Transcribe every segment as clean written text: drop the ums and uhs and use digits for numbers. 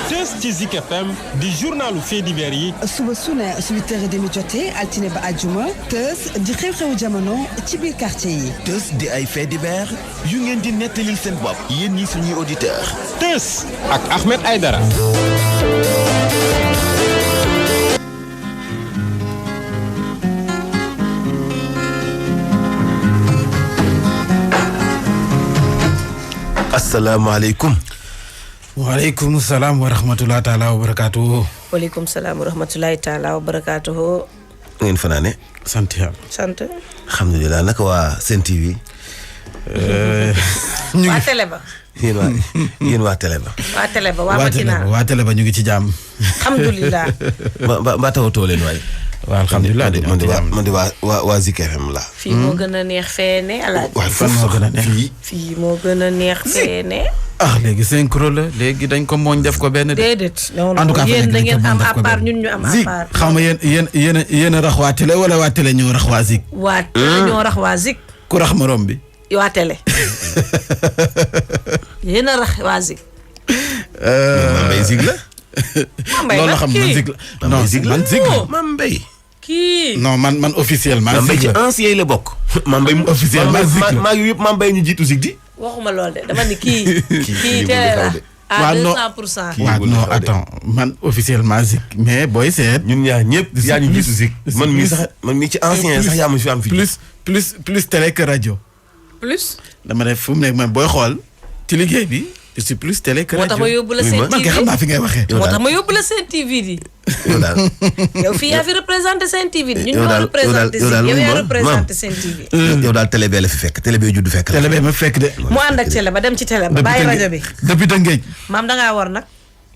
Teuss ci Zik FM di journalu faits divers yi. suba su ne 8h30 jotee altine ba àjjuma Teuss di xew-xewu jamono ci biir quartier yi. Teuss di ay faits divers yu ngeen di nettalil seen bopp yéen ñi suñuy auditeurs. Teuss ak Ahmed Aïdara. asalaamaaleykum. waaleykum salaam wa rahmatulah taalaa wa barakaatuhu. waaleykum salaam wa rahmatulahi taalaa wa barakaatuhu. ngeen fanaane. sant yàlla. sant. alhamdulilah naka waa Sen TV. waa télé ba. yéen waa télé ba. waa télé ba waa Matina. waa télé ba ñu ngi ci jàmm. alhamdulilah. ba tawatoo leen waay. waaw alhamdulilah man di waa Zik FM la. fii moo gën a neex feene alaaji. waaw fan moo gën a neex fii moo gën a neex feene. léegi synchro la léegi dañ ko mooñ def ko benn. déedéet. en tout cas yéen da ngeen am à part ñun ñu am à part. xam nga yéen a rax waa télé wala waa télé ñoo rax waa Zik. waa télé ñoo rax waa Zik. ku rax morom bi. waa télé. yéen a rax waa Zik. Mambay Zik la. Mambay loolu la xam man Zik la. non man Zik la. Mambay. kii. non man officiellement. Mambay ci ancien yi la bokk. Mambay mu officiellement Zik la maa ngi yëpp Mambay ñu jiitu Zik di. waxuma lool de dama ni kii. kii télé la. à 200%. waaw non attends man officiellement Zik mais booy seet. ñun ñaar ñëpp yaa ñu jiitu Zik. man mii ci ancien sax yaa ma fi am fi. plus télé que rajo. plus. dama def fu mu nekk man booy xool ci liggéey bi je suis plus télé que rajo. moo tax ma yóbbu la Sen TV man kay xam naa fi ngay waxee. moo tax ma yóbbu la Sen TV di. yow daal yow fii yaa fi représenté Sen TV di. ñun ñoo représenté Zik yow yaa représenté Sen TV. yow daal télé bee la fi fekk télé bee judd fekk la. télé bee ma fekk de. mu ànd ak télé ba dem ci télé ba bàyyi rajo bi. depuis Tëngéej. maam da ngaa war nag.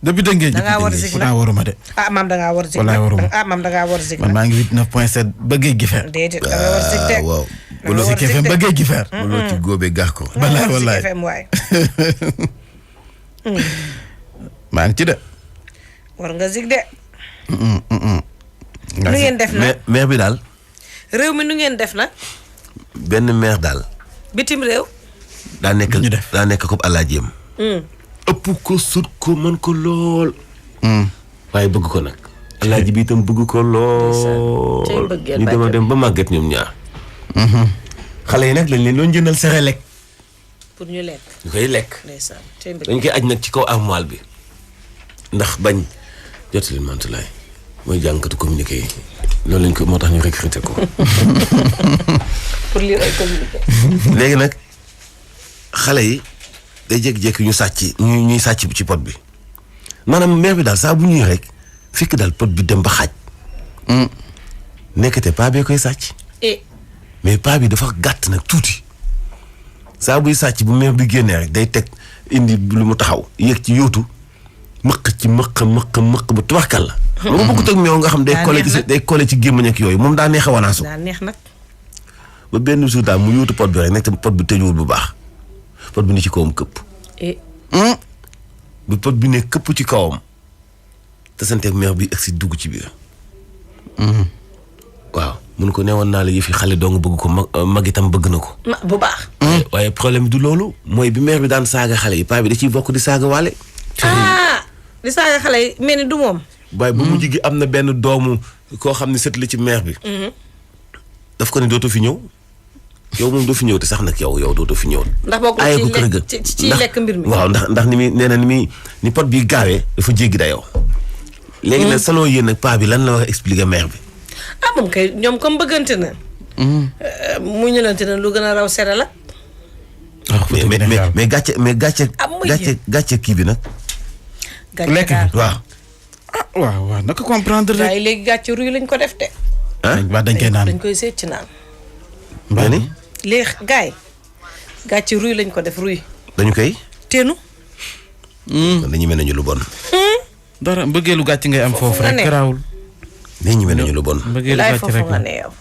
depuis Tëngéej. da ngaa war Zik nag waruma de. maam da ngaa war Zik nag. wallaay waruma maam da ngaa war Zik man nag. maa ngi 89.7 ba géej gi fer. déedéet da nga war Zik de. waaw. Zik FM ba géej gi fer. buloo ci góobee gax ko. wallaay Zik FM waay. maa ngi ci de. war nga Zik de. nu ngeen def nag maire bi daal. réew mi nu ngeen def nag. benn maire daal. bitim réew. daa nekk ko alaajeem. ëpp ko sut ko mën ko lool. waaye bëgg ko nag. alaaji bi itam bëgg ko lool. ñu dem ba màgget ñoom ñaar. xale yi nag lañ leen doon jëndal Senelec. pour ñu lekk. ñu koy lekk. ndeysaan dañ koy aj nag ci kaw armoire bi. ndax bañ jotali mantulaay mooy jàngkatu communiqué yi loolu lañ ko moo tax ñu recruter ko. pour lire ay communiqué. léegi nag xale yi day jékki-jékki ñu sàcc ñuy sàcc ci pot bi maanaam maire bi daal saa bu ñuy rek fekk daal pot bi dem ba xaaj. nekkate paa bee koy sàcc. mais paa bi dafa gàtt nag tuuti saa buy sàcc bu maire bi génnee rek day teg indi lu mu taxaw yéeg ci yóotu mëq ba tubaxkal la. lu ma bëgg toog meew nga xam day collé ci gémmañ ak yooyu moom daa neex a wanaasu. daa neex nag. ba benn jour daal mu yóotu pot bi rek nekk pot bi tëjuwul bu baax pot bi ni ci kawam këpp. bu pot bi ne këpp ci kawam te santeeg maire bi ak si dugg ci biir. waaw mun ko newoon naa la yëfi xale dong bëgg ko mag itam bëgg na ko. bu baax. waaye problème bi du loolu mooy bi maire bi daan saaga xale yi paa bi da ciy bokk di saaga waale. di saaga xale yi mel ni du moom. waaye bu mujj gi am na benn doomu koo xam ne sët la ci maire bi. daf ko ne dootoo fi ñëw. yow moom doo fi ñëw te sax nag yow dootoo fi ñëw. ndax bokkul ci lekk mbir mi. waaw ndax ni muy nee na ni pot bi gaawee dafa jéggi dayoo. léegi nag salon yéen nag paa bi lan la wax expliquer maire bi. moom kay ñoom comme bëggante na. mu ñëlante na lu gën a raw sere la. mais gàcce kii bi nag. lekk bi waaw. waaw naka comprendre rek. waaye léegi gàcce ruy lañ ko def de. dañ koy naan dañ koy seet ci naan. nga ni. léegi gaay gàcce ruy lañ ko def ruy. dañu koy. teenu. dañu mel nañu lu bon. dara mbëggeelu gàcce ngay am foofu rek garaawul. dañu mel nañu lu bon. mbëggeelu gàcce rek nga ne yow.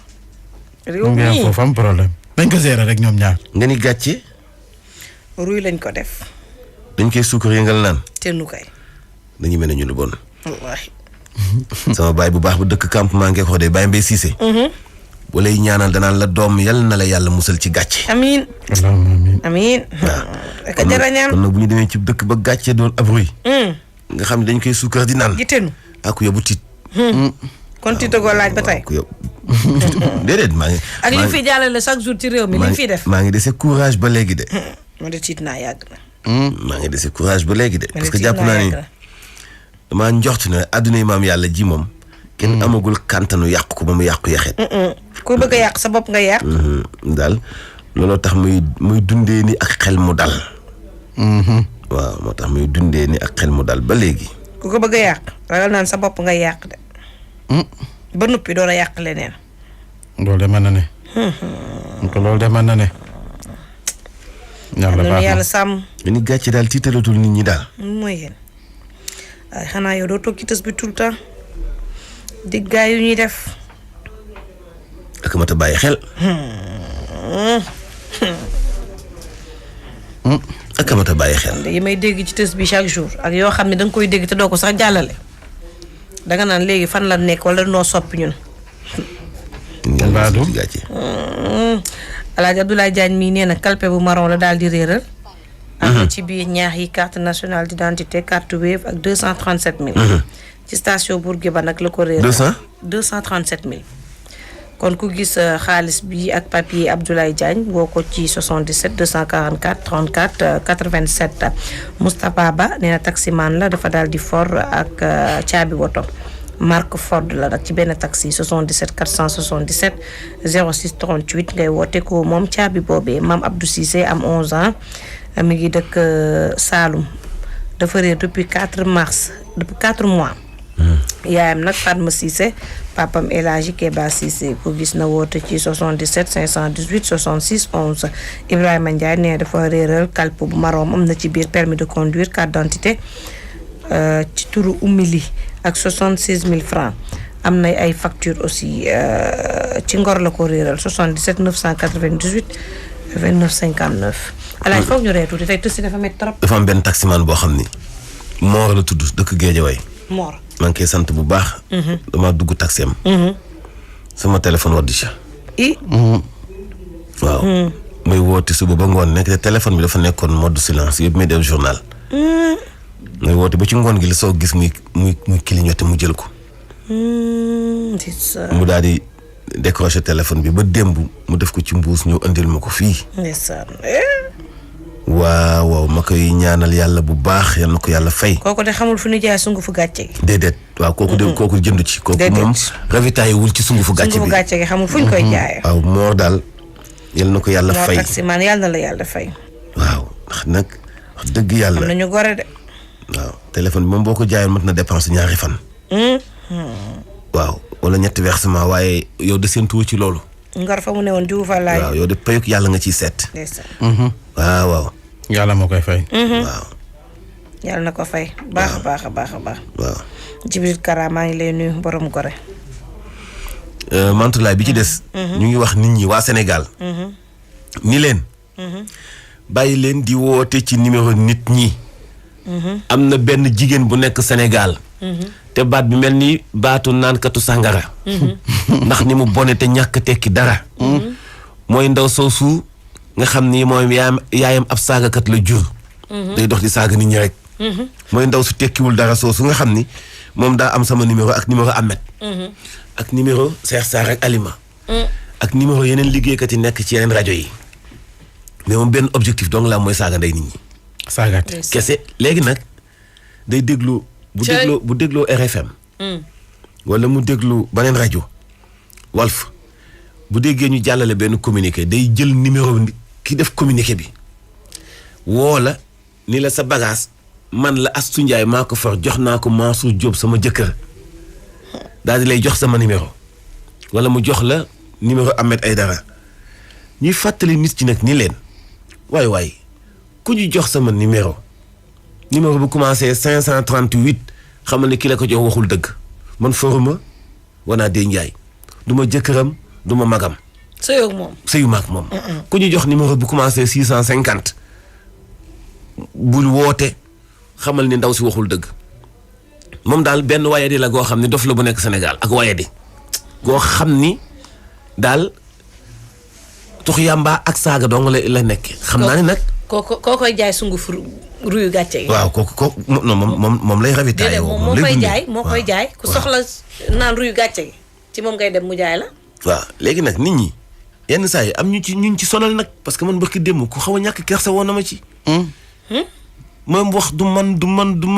réew ngay am foofu am problème. dañ ko gérer rek ñoom ñaar. nga ni gàcce. ruy lañ ko def. dañ koy suukar yëngal naan. teenu kay. dañu mel nañu lu bon. wallaahi. sama baay bu baax bu dëkk campement ngeen ko de Baye Mbaye Cissé. bu lay ñaanal danaan la doom yal na la yàlla musal ci gàcce. amiin. amiin. ak jara ñaan kon nag bu ñu demee ci dëkk ba gàcce doon ab ruy. nga xam ne dañ koy suukar di naan. gitenu ak yóbbu tiit. kon tiitagoo laaj ba tey. déedéet maa ngi. ak li fi jàllale chaque jour ci réew mi li fi def. maa ngi dese courage ba léegi de. moo de tiit naa yàgg na. maa ngi dese courage ba léegi de. parce que jàpp naa ni damaa njort ne adduna maam yàlla ji moom. kenn amagul kàntanu yàq ko ba mu yàqu yaxet. ku bëgg a yàq sa bopp nga yàq. daal looloo tax muy dundee ni ak xel mu dal. waaw moo tax muy dundee ni ak xel mu dal ba léegi. ku ko bëgg a yàq ragal naan sa bopp nga yàq de. ba noppi door a yàq leneen. loolu de mën na ne. loolu de mën na ne. yàlla sàmm. ni gàcce daal tiitalatul nit ñi daal. mooy yéen waaye xanaa yow doo toog ci tës bi tout le temps. diggaay yu ñuy def. ak mat a bàyyi xel. ak mat a bàyyi xel. yi may dégg ci tës bi chaque jour ak yoo xam ne danga koy dégg te doo ko sax jàllale. danga naan léegi fan la nekk wala noo soppi ñun. Mbadou. Alaaji Abdoulaye Diagne mii nee na kalpe bu marron la daal di réeral. am na ci biir ñaax yi carte nationale d'identité carte Wave ak 237 000. ci station Bourguiba nag la ko réeral. 237 000. kon ku gis xaalis bi ak papier Abdoulaye Diagne woo ko ci 77 244 34 87 Moustapha Ba nee na taximan la dafa daal di for ak caabi woto marque Ford la nag ci benn taxi 77 477 06 38 ngay woote ko moom caabi boobee Mame Abdou Cissé am 11 ans mi ngi dëkk Saloum dafa réer depuis 4 mois. yaayam nag Fatma Cissé papam El Hadji Keba Cissé ko gis na woote ci 77 518 66 11 Ibrahima Ndiaye nee dafa réeral kalpe bu maroom am na ci biir permis de conduire carte d'identité ci turu Umili ak 76 000 francs am na ay facture aussi ci Ngor la ko réeral 77 998 29 59 alaaj foog ñu ree tuuti tey tësi dafa métti trop. dafa am benn taximan boo xam ni Mor la tudd dëkk Géejawaay. Mor maa ngi koy sant bu baax. dama dugg taxi am. sama téléphone waddi ca. waaw. may woote suba ba ngoon nekk te téléphone bi dafa nekkoon mode silence yëpp may def journal. may woote ba ci ngoon gi la soo gis muy clignoté mu jël ko. mu daal di décroché téléphone bi ba démb mu def ko ci mbuus ñëw andil ma ko fii. waaw ma koy ñaanal yàlla bu baax yal na ko yàlla fay. kooku de xamul fu ñu jaay sungufu gàcce gi. déedéet waaw kooku jëndu ci. kooku moom ravitaay wul ci sungufu gàcce bi. sungufu gàcce gi xamul fu ñu koy jaayee. waaw moo daal yal na ko yàlla fay. moo taximaan yàlla na la yàlla fay. waaw ndax nag wax dëgg yàlla. am nañu gore de. waaw téléphone bi moom boo ko jaayoon mat na dépense ñaari fan. waaw wala ñetti versement waaye yow de seen tuwo ci loolu. Ngor fa mu ne woon Diouf laay. waaw yow de payuk yàlla nga ciy seet. waaw. yàlla moo koy fay. waaw. yàlla na ko fay. baax a baax a baax a baax. waaw. Jibril Kara maa ngi lay nuyu borom gore. Mantulaay bi ci des. ñu ngi wax nit ñi waa Sénégal. ni leen. bàyyi leen di woote ci numéro nit ñi. am na benn jigéen bu nekk Sénégal. te baat bi mel ni baatu naankatu sàngara. ndax ni mu bone te ñàkk tekki dara. mooy ndaw soosu nga xam ni mooy yaayam ab saagakat la jur. day dox di saaga nit ñi rek. mooy ndaw su tekkiwul dara soosu nga xam ni moom daa am sama numéro ak numéro Ahmed. ak numéro Cheikh Sarr ak Alima. ak numéro yeneen liggéeykat yi nekk ci yeneen rajo yi. mais moom benn objectif donc la mooy saaga ndey nit ñi. saagaate kese léegi nag day déglu. bu dégloo RFM. wala mu déglu beneen rajo. Walf bu déggee ñu jàllale benn communiqué day jël numéro ki def communiqué bi. woo la ni la sa bagage man la Astou Ndiaye maa ko for jox naa ko Mansour Diop sama jëkkër daal di lay jox sama numéro. wala mu jox la numéro Ahmed Aïdara ñuy fàttali nit ci nag ni leen waay ku ñu jox sama numéro bu commencé 538 xamal ne ki la ko jox waxul dëgg man foruma wanaa dee Ndiaye du ma jëkkëram du ma magam. sëyoog moom sëyu maag moom. ku ñu jox numéro bu commencé 650 bul woote xamal ni ndaw si waxul dëgg moom daal benn wayadi la goo xam ne dof la bu nekk Sénégal ak wayadi goo xam ni daal tux yàmba ak saaga dong la nekk xam naa ne nag. koo koy jaay sunguf ruyu gàcce yi. waaw kooku moom lay ravitaillé. moo koy jaay ku soxla naan ruyu gàcce gi ci moom ngay dem mu jaay la. waaw léegi nag nit ñi yenn saa yi am ñu ci sonal nag parce que man barki démb ku xaw a ñàkk kersa woon na ma ci. moom wax du man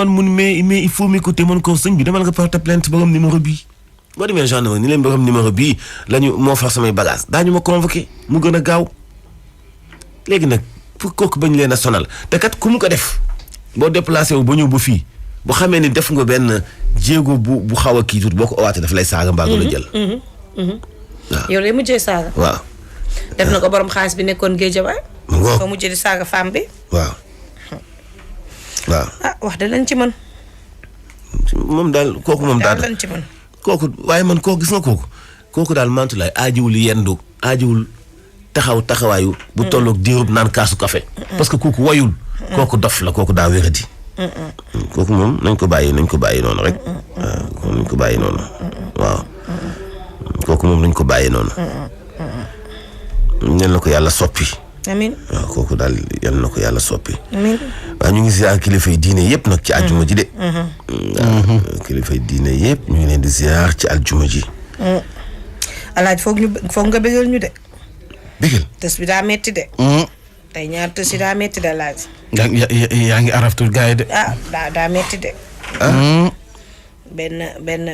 mun mais il faut m'écouter man ko sëñ bi demal nga porter plainte borom numéro bii. boo demee gendarmerie ni leen borom numéro bii moo far samay bagage daañu ma convoqué mu gën a gaaw léegi nag pour kooku bañ leen a sonal te kat ku mu ko def boo déplacé wu ba ñëw ba fii bu xamee ni def nga benn jéego bu xaw a kii tuut boo ko owaatee daf lay saaga mbaa la jël. waaw yow de mujjee saaga. waaw. def na ko borom xaalis bi nekkoon Géejawaay. ko mujjee di saaga femme bi. waaw. wax de lañ ci mën. moom daal kooku moom daal lañ ci mën. kooku waaye man kooku gis nga kooku daal Mantoulaye aajiwul yendu aajiwul taxawaayu. bu tolloog diirub naan kaasu café. parce que kooku wayul. kooku dof la kooku daa wéradi. kooku moom nañ ko bàyyi noonu rek. waaw nañ ko bàyyi noonu. waaw kooku moom nañ ko bàyyi noonu. ñen la ko yàlla soppi. amiin waaw kooku daal yal na ko yàlla soppi. amiin waaw ñu ngi ziar kilifa yi diine yëpp nag ci aljuma ji de. waaw kilifa yi diine yëpp ñu ngi leen di ziar ci aljuma ji. alaaj foog nga bëggal ñu de. bëggal tës bi daa metti de. tey ñaar tës yi daa metti de laaj. yaa ngi araftul gars yi de. daa metti de.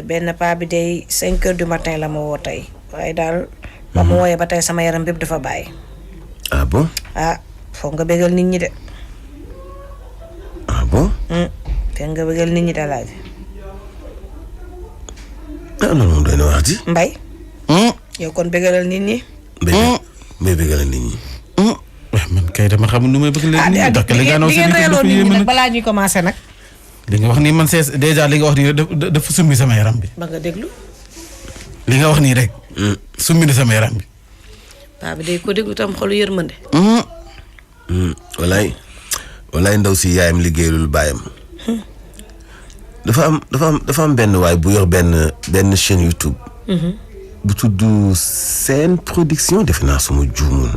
benn paa bi day 5 heures du matin la ma woo tey waaye daal. ba mu wooyee ba tey sama yaram bépp dafa bàyyi. ah bon. foog nga bëggal nit ñi de. ah bon. foog nga bëggal nit ñi de laaj. loolu moom doy na wax ji. Mbay. yow kon bëggalal nit ñi. mbay bëggalal nit ñi. man kay dama xamul nu may bëgg leen nit ñi. ndax li nga reeloo nit ñi nag balaa ñuy commencé nag. li nga wax nii man c'est déjà li nga wax nii dafa summi sama yaram bi. ba nga déglu. li nga wax nii rek. summi na sama yaram bi. paa bi day ko déglu tam xolu yërmande. walaay ndaw si yaayam liggéeyalul baayam. dafa am benn waay bu yor benn chaîne YouTube. bu tudd Sen Production defe naa suma juumul.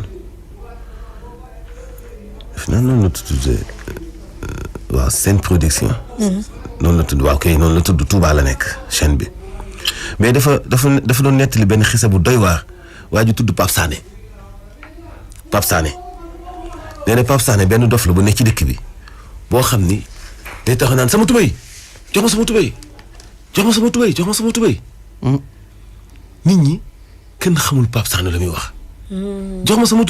defe naa noonu la tudd waaw Sen Production. noonu la tudd waaw kay noonu la tudd Touba la nekk chaîne bi. mais dafa doon nettali benn xisa bu doy waar waa ji tudd Pape Sané nee na Pape Sané benn dof la bu nekk ci dëkk bi boo xam ni day tax naan sama tubéy jox ma sama tubéy nit ñi kenn xamul Pape Sané la muy wax. jox ma sama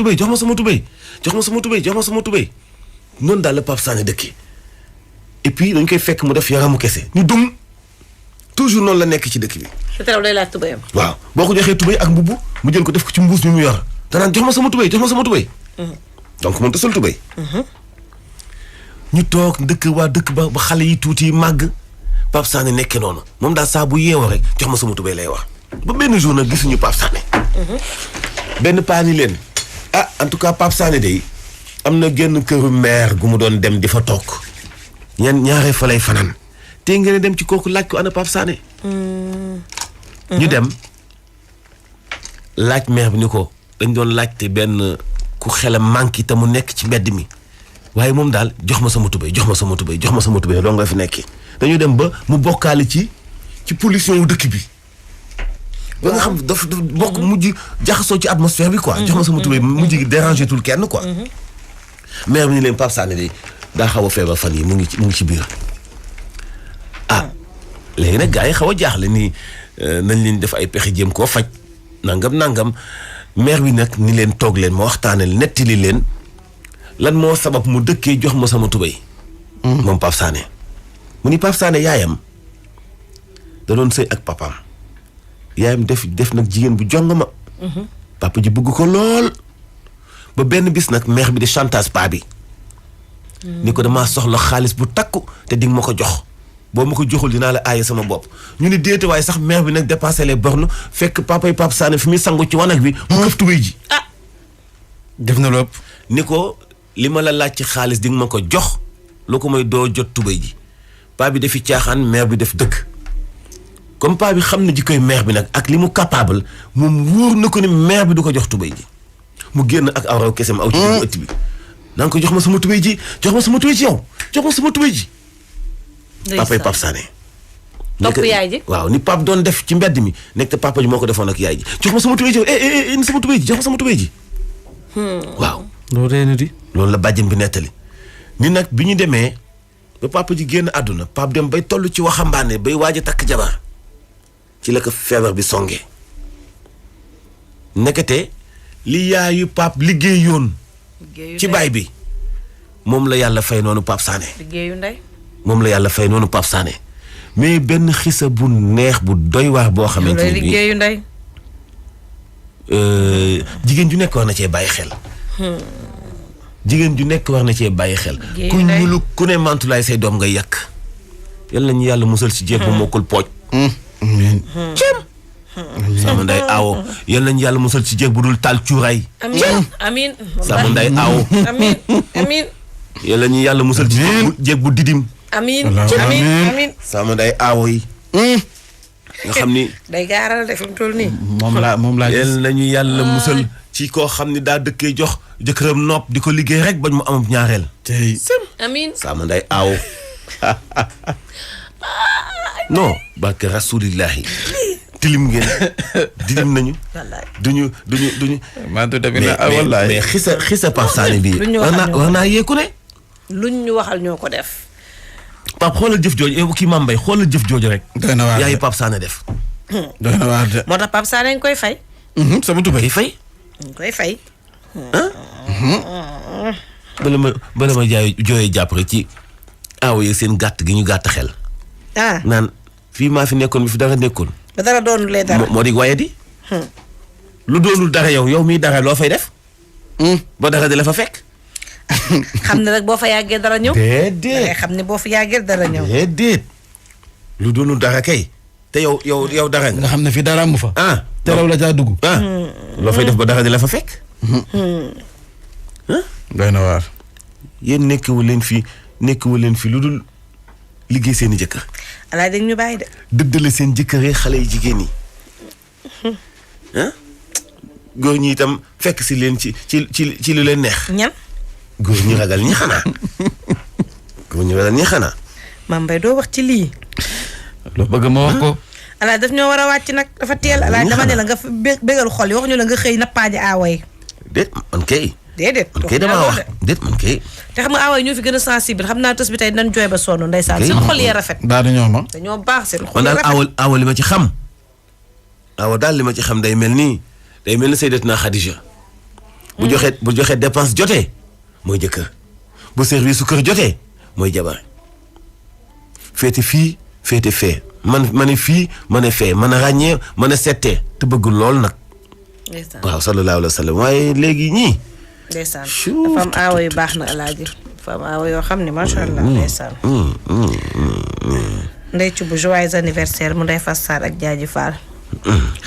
tubéy noonu daal la Pape Sané dëkkee et puis dañ koy fekk mu def yaramu kese ñu dum toujours noonu la nekk ci dëkk bi. te terew day laaj tubéyam. waaw boo ko joxee tubéy ak mbubb mu jël ko def ko ci mbuus mi mu yor danaan jox ma sama tubéy. donc moom tasul tubéy. ñu toog waa dëkk ba xale yi tuuti màgg Pape Sané nekkee noonu moom daal saa bu yeewoo rek jox ma sama tubéy lay wax ba benn jour nag gisuñu Pape Sané. benn paa ni leen en tout cas Pape Sané day am na genn këru maire gu mu doon dem di fa toog ñaaree fa lay fanaan te ngeen dem ci kooku laaj ko ana Pape Sané. ñu dem laaj maire bi ni ko dañ doon laajte benn ku xelam manqué te mu nekk ci mbedd mi waaye moom daal jox ma sama tubéy doo nga fi nekki dañu dem ba mu bokkaale ci pollution wu dëkk bi. ba nga xam daf bokk mujj jaxasoo ci atmosphère bi quoi. jox ma sama tubéy mujj gi dérangé tul kenn quoi. maire bi ni leen Pape Sané de daa xaw a feebar fan yi mu ngi ci biir. léegi nag gars yi xaw a jaaxle ni nañ leen def ay pexe jéem koo faj nangam maire bi nag ni leen toog leen ma waxtaanal nettali leen lan moo sabab mu dëkkee jox ma sama tubéy. moom Pape Sané mu ni Pape Sané yaayam da doon sëy ak papaam yaayam def nag jigéen bu jong ma. papa ji bëgg ko lool ba benn bis nag maire bi di chantage paa bi. ni ko damaa soxla xaalis bu takku te di nga ma ko jox. boo ma ko joxul dinaa la aaye sama bopp ñu ni déete waaye sax maire bi nag dépassé les bornes fekk Pape Sané fi muy sangu ci wanag bi mu këf tubéy ji. def na lépp. ni ko li ma la laaj ci xaalis di nga ma ko jox lu ko mooy doo jot tubéy ji paa bi dafi caaxaan maire bi def dëgg comme paa bi xam na jikkoy mère bi nag ak li mu capable moom wóor na ko ni mère bi du ko jox tubéy ji mu génn ak aw raw kesem aw ci ëtt bi naan ko jox ma sama tubéy ji jox ma sama tubéy ji yow jox ma sama tubéy ji papay Pape Sané topp yaay ji waaw ni Pape doon def ci mbedd mi nekk te papa ji moo ko defoon ak yaay ji jox ma sama tubéy ji ni sama tubéy ji jox ma sama tubéy ji waaw loolu reena di loolu la bàjjen bi nettali ni nag bi ñu demee ba papa ji génn àdduna Pape dem bay toll ci waxambaane bay waaj a takk jabar ci la ko feebar bi songee nekkate li yaayu Pape liggéeyoon ci baay bi moom la yàlla fay noonu Pape Sané liggéeyu ndey moom la yàlla fay noonu Pape Sané mais benn xisa bu neex bu doy waar boo xamante ni liggéeyu ndey jigéen ju nekk war na cee bàyyi xel jigéen ju nekk war na cee bàyyi xel ku ñulu ku ne mantulaay say doom ngay yàq yal nañu yàlla musal ci jéeg bu mokkul pooj ceem sama nday aawo yal nañu yàlla musal ci jéeg bu dul taal cuuraay amiin sama nday aawo amiin yal nañu yàlla musal ci jéeg bu didim amiin sama nday aawo yi nga xam ni day gaaral de fi mu toll nii moom laa yal nañu yàlla musal ci koo xam ni daa dëkkee jox jëkkëram nopp di ko liggéey rek bañ mu amub ñaareel tey amiin sama nday aawo non barke rasulillahi tilim ngeen didim nañu duñu mantu tamit na wallahi mais xisa Pape Sané bi war naa yeeku ne luñ ñu waxal ñoo ko def Pape xoolal jëf jooju yow kii Mame Mbaye xoolal jëf jooju rek doy na waar yaayu Pape Sané def doy na waar de moo tax Pape Sané nga koy fay sama tubéy fay nga koy fay bala ma jooyee jàpp rek ci aaw yi seen gàtt gi ñu gàtt xel naan fii maa fi nekkoon bi fi dara nekkoon ba dara doonul lee dara moo di waaye di lu doonul dara yow mii dara loo fay def ba dara di la fa fekk xam ne rek boo fa yàggee dara ñëw déedéet xam ne boo fa yàggee dara ñëw déedéet lu doonul dara kay te yow dara nga xam ne fii dara mu fa te raw la caa dugg loo fay def ba dara di la fa fekk doy na waar yéen nekkewu leen fi lu dul liggéey seen i jëkkër alaay dañ ñu bàyyi de dëddale seen jëkkër xale yi jigéen yi góor ñi itam fekk si leen ci lu leen neex ñan góor ñi ragal ñi xanaa Mame Mbaye doo wax ci lii loo bëgg ma wax ko alaay daf ñoo war a wàcc nag dafa teel alaay dama ne la nga bégal xol yi wax ñu la nga xëy nappaaji aawa yi déet man kay damaa wax déet man kay te xam nga aawa yi ñoo fi gën a sensible xam naa tës bi tey dinañ jooy ba sonn ndeysaan seen xol yee rafet dañoo baax seen xol man daal aawa li ma ci xam aawa daal li ma ci xam day mel ni Sayyidatuna Khadija bu joxee dépense jotee mooy jëkkër bu service su kër jotee mooy jabar féete fii féete fee man ne fii ma ne fee man a ràññee man a settee te bëgg lool nag waaw sallallahu alayhi wa sallam waaye léegi ñii ndeysaan dafa am aawa yu baax na alaaji dafa am aawa yoo xam ne macha allah ndeysaan ndey ci bu joyeux anniversaire mu ndey fas saar ak jaaji faal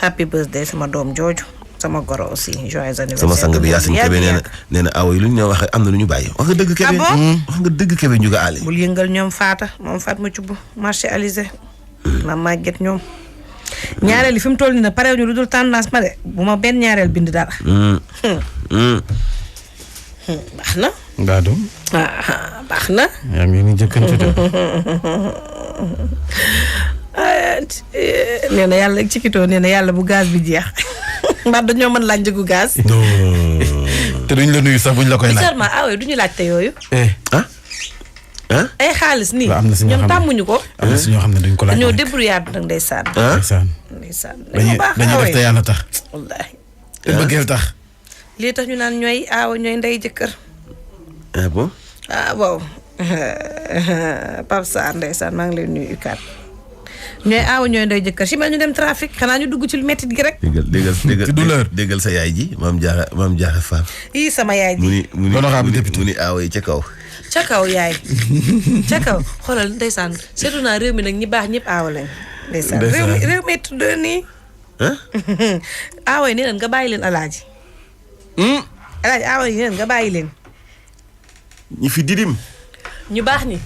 happy birthday sama doom jooju sama goro aussi joyeux anniversaire sama sang bi Yacine Kébé nee na aawa yi lu ñu wax am na lu ñu bàyyi wax nga dëgg Kébé wax nga dëgg Kébé ñu nga aale bul yëngal ñoom faata moom faat ma ci bu marché Alizé ma màgget ñoom ñaareel yi fi mu toll nii nag pare ñu lu dul tendance ma de bu ma benn ñaareel bind dara baax na baax na yaa ngi ni jëkkante de nee na yàlla ci kitoo nee na yàlla bu gaz bi jeex mbaa dañoo mën laaj njëgu gaz te duñ la nuyu sax buñ la koy laaj seulement awee duñu laajte yooyu ay xaalis nii ñoom tàmmuñu ko am na si ñoo xam ne duñ ko laaj dañoo débrouillard nag ndeysaan dañuy def te yàlla tax wallaahi te bëggeel tax lii tax ñu naan ñooy aawa ñooy ndey jëkkër bon waaw Pape Sarr ndeysaan maa ngi lay nuyu UCAD ñooy aawa ñooy ndey jëkkër si mel ñu dem trafic xanaa ñu dugg ci lu métti gi rek déggal sa yaay ji maam jaaxa faam sama yaay ji mu ni aawa yi ca kaw yaay ca kaw xoolal ndeysaan seetu naa réew mi nag ñi baax ñëpp aawa lañ ndeysaan réew mi tudd nii aawa yi nee nañ nga bàyyi leen alaaji aawa yi nee nañ nga bàyyi leen ñi fi didim ñu baax ñi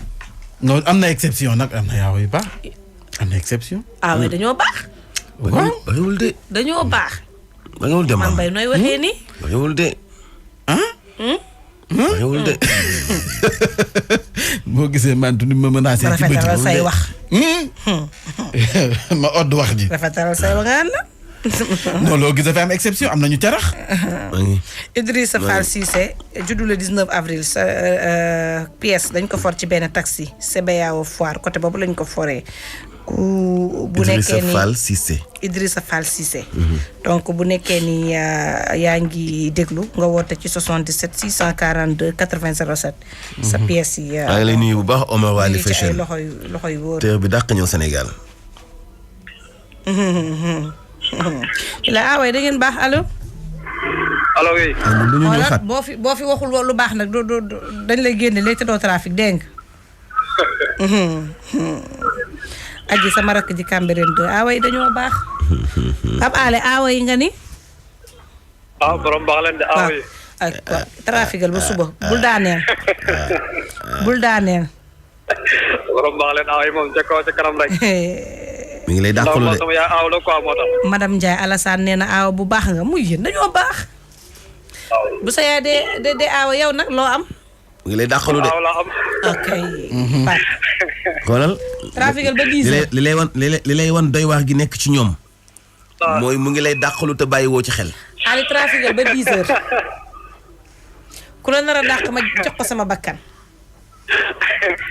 non am na exception nag am na aawa yu baax am na exception. aawa dañoo baax. bariwul de. dañoo baax. bariwul de man bay nooy waxee nii. bariwul de. bariwul de. boo gisee man du ma menacé. ci bëj rafetal say wax. ma odd wax ji. rafetal say wax nga ànd. non loo gis dafa am exception am nañu carax. Idrissa Fall Cissé juddu le 19 avril sa pièce dañ ko for ci benn taxi CBAO Foire côté boobu lañ ko foree. bu nekkee ni Idrissa Fall Cissé. Idrissa Fall Cissé. donc bu nekkee ni yaa ngi déglu nga woote ci 77 642 80 07. sa pièce yi. maa ngi lay nuyu bu baax Omar Wali Fashion. loxo yu wóor. teer bi dàq ñëw Sénégal. la away da ngeen baax allo. allo oui. wala boo fi waxul lu baax nag doo dañ lay génne léegi te doo trafic dégg nga. aji sama rakk ji Cambérène 2 away dañoo baax. Pape Alé away nga ni. borom baax leen de away. waaw trafical ba suba bul daaneel. bul daaneel. borom baax leen away moom ca kaw ca kanam rek. mi ngi lay dàqalu de. sama yaay aaw la quoi moo tax. madame Ndiaye Alassane nee na aaw bu baax nga muy yéen dañoo baax. bu sa yaay de aaw yow nag loo am. mi ngi lay dàqalu de. aaw la am. ok. baax. xoolal. trafical ba 10 heures li lay wan doy waar gi nekk ci ñoom. mooy mu ngi lay dàqalu te bàyyi woo ci xel. Ali trafical ba 10 heures. ku la nar a dàq ma jox ko sama bakkan.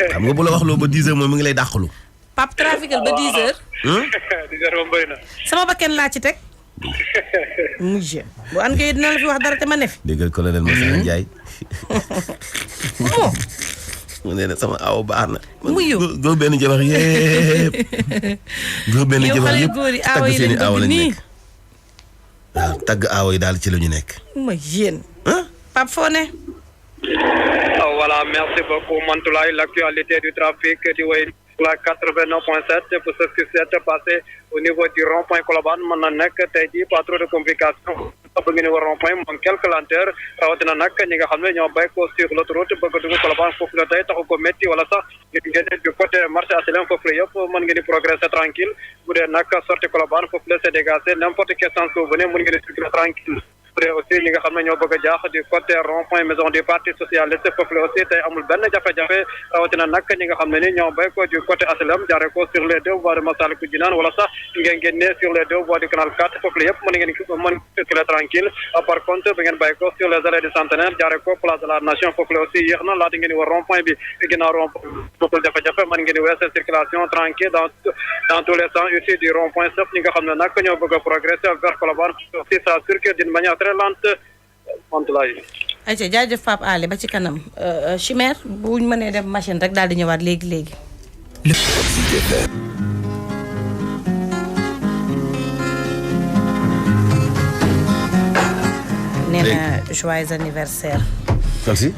xam nga bu la wax loo ba 10 heures moom mu ngi lay dàqalu. Pape trafical ba 10 heures. 10 heures moom bëri na. sama bakkan laa ci teg. mujj bu an kay dina la fi wax dara te ma ne fi. déggal colonel Moussa Ndiaye. moo. mu ne sama aw baax na. muyu góor benn jabar yëpp. góor benn yow jabar xale yëpp góor yi aaw tagg yi seeni aaw lañ lañ bëgg nii. nekk. waaw tagg aaw yi daal ci la ñu nekk. ma yéen. Pape foo ne. Voilà, merci beaucoup Mantoulaye. L'actualité du trafic du way la 89.7 pour ce qui s'est passé au niveau du rond-point Colobane mën na nekk tey jii pas trop de complications bëgg ngeen war rond-point moom quelque lenteur rawatina nag ñi nga xam ne ñoo bay ko sur l'autoroute bëgg dugg Colobane foofu la tey taxu ko métti wala sax ngeen du côté marché HLM foofu la yëpp mën ngeen di progresser tranquille bu dee nag sortie Colobane foofu la c'est dégagé n'importe quel sens que vous venez mën ngeen di circuler tranquille après aussi ñi nga xam ne ñoo bëgg a jaax du côté rond-point maison du parti socialiste foofu la aussi tey amul benn jafe-jafe rawatina nag ñi nga xam ne ni ñoo bay ko du côté HLM jaare ko sur les deux voies de Massalikul Jinaan wala sax ngeen génne sur les deux voies du canal 4 foofu la yëpp mën ngeen circuler tranquille par contre ba ngeen bay ko sur les allées du Centenaire jaare ko place de la Nation foofu la aussi yéex na laata ngeen di war rond-point bi ginnaaw rond-point bokkul jafe-jafe mën ngeen di weesal circulation tranquille dans tous les sens ici du rond-point sauf ñi nga xam ne nag ñoo bëgg a progresser vers Colobane aussi ça circule d'une manière très lente Mantoulaye. ayca jaajëf Pape Alé ba ci kanam Chimère buñ mënee dem machine rek daal di ñëwaat léegi. nee na joyeux anniversaire. merci.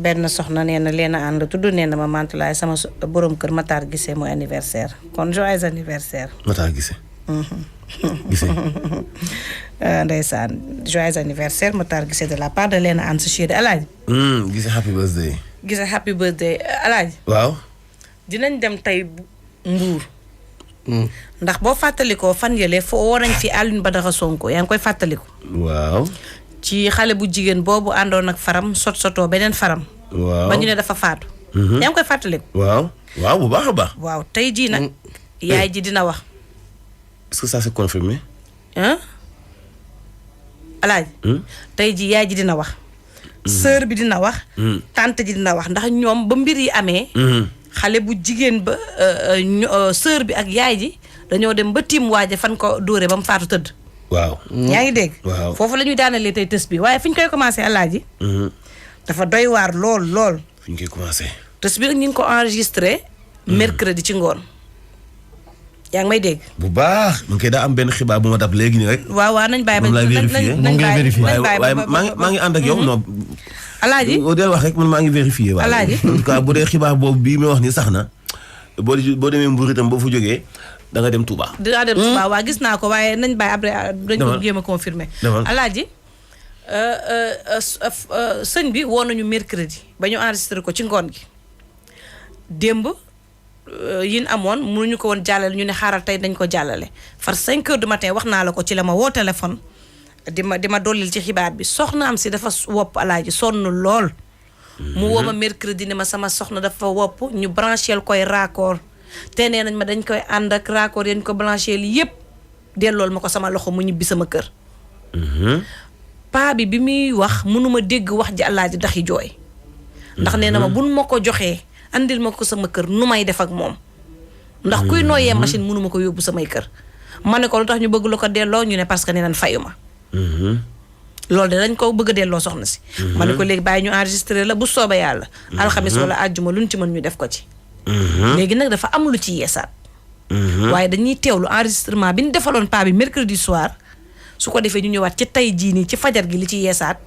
benn soxna nee na leen a ànd tudd nee na ma Mantoulaye sama borom kër Matar Gissé mooy anniversaire kon joyeux anniversaire. Matar Gissé. Gissé. ndeysaan joyeux anniversaire Matar Gissé de la part de Lena Anne sa chérie Alaaji. Gissé happy birthday. Gissé happy birthday Alaaji. waaw. dinañ dem tey Mbuur. ndax boo fàttalikoo fan yële foo war nañ fi Alioune Badara Sonko yaa ngi koy fàttaliku. waaw. ci xale bu jigéen boobu àndoon ak faram sotoo beneen faram. waaw ba ñu ne dafa faatu. yaa ngi koy fàttaliku. waaw bu baax a baax. waaw tey jii nag. yaay ji dina wax. est-ce que ça c'est confirmé. Alaaji. tey jii yaay ji dina wax. sœur bi dina wax. tante ji dina wax ndax ñoom ba mbir yi amee. xale bu jigéen ba sœur bi ak yaay ji dañoo dem ba tiim waaje fan ko dóore ba mu faatu tëdd. waaw. yaa ngi dégg. waaw foofu la ñuy daanalee tey tës bi waaye fi ñu koy commencé Alaaji. dafa doy waar lool. fi ñu koy commencé. tës bi nag ñu ngi ko enregistré. mercredi ci ngoon. yaa ngi may dégg. bu baax. mu ngi koy daa am benn xibaar bu ma dab léegi nii rek. waaw nañ bàyyi ba moom laay vérifié nañ bàyyi waaye maa ngi ànd ak yow non. Alaaji boo dee wax rek man maa ngi vérifié. Alaaji en tout cas bu dee xibaar boobu bii may wax ni sax na boo demee Mbour itam boo fa jógee da nga dem Touba. dinaa dem Touba waa gis naa ko waaye nañ bàyyi après dañ ko jéem a confirmer. Alaaji sëñ bi woo nañu mercredi ba ñu enregistré ko ci ngoon gi démb yin amoon mënuñu ko woon jàllale ñu ne xaaral tey dañ ko jàllale far 5 heures du matin wax naa la ko ci la ma woo téléphone di ma dollil ci xibaar bi soxnaam si dafa wopp alaaji sonn lool mu woo ma mercredi ne ma sama soxna dafa wopp ñu brancheel koy raccord te nee nañ ma dañ koy ànd ak raccord yañ ko brancheel yépp dellool ma ko sama loxo mu ñibbi sama kër paa bi muy wax mënuma dégg wax ji alaaji daxi jooy ndax nee na ma buñ ma ko joxee andil ma ko sama kër nu may def ak moom ndax kuy nooyee machine mënuma ko yóbbu samay kër ma ne ko lu tax ñu bëgg la ko delloo ñu ne parce que nee nañ fayu ma loolu de dañ ko bëgg a delloo soxna si ma ne ko léegi bàyyi ñu enregistré la bu soobee yàlla alxamis wala àjjuma luñ ci mën ñu def ko ci léegi nag dafa am lu ci yeesaat waaye dañuy teewlu enregistrement bi ñu defaloon paa bi mercredi soir su ko defee ñu ñëwaat ci tey jii nii ci fajar gi li ci yeesaat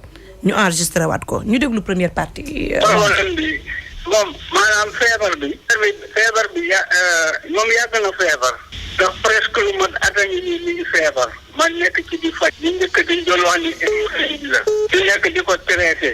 ñu enregistré waat ko ñu déglu première partie moom maanaam feebar bi moom yàgg na feebar ndax presque lu mat at a ngi nii mi ngi feebar man nekk ci di faj di njëkk diñ doon wax ni hémorroïde la di nekk di ko traité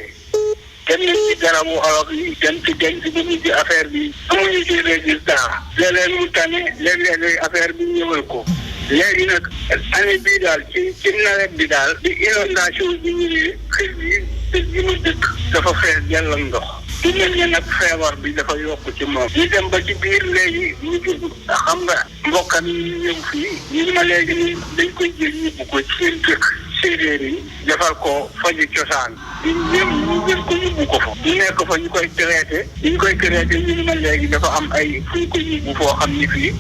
dem nañ ci garabu olof yi dem ci denc bi ñu ci affaire bi amuñu ci résultat léeg-léeg mu tane léeg-léeg affaire bi ñëwal ko léegi nag année bii daal ci nawet bi daal di inondation bi ñëwee xëy bi mu dëkk dafa fees jàll ndox du mel ne nag feebar bi dafa yokk ci moom ñu dem ba ci biir léegi ñu xam nga mbokkam yi ñu ñëw fii ñu ma léegi ni dañ koy jël ñibbu ko ci seen dëkk séeréer yi defal ko faju cosaan ñu jël ko yóbbu ko fa ñu nekk fa ñu koy traité ñu ma léegi dafa am ay fu ñu ko yóbbu foo xam ni fii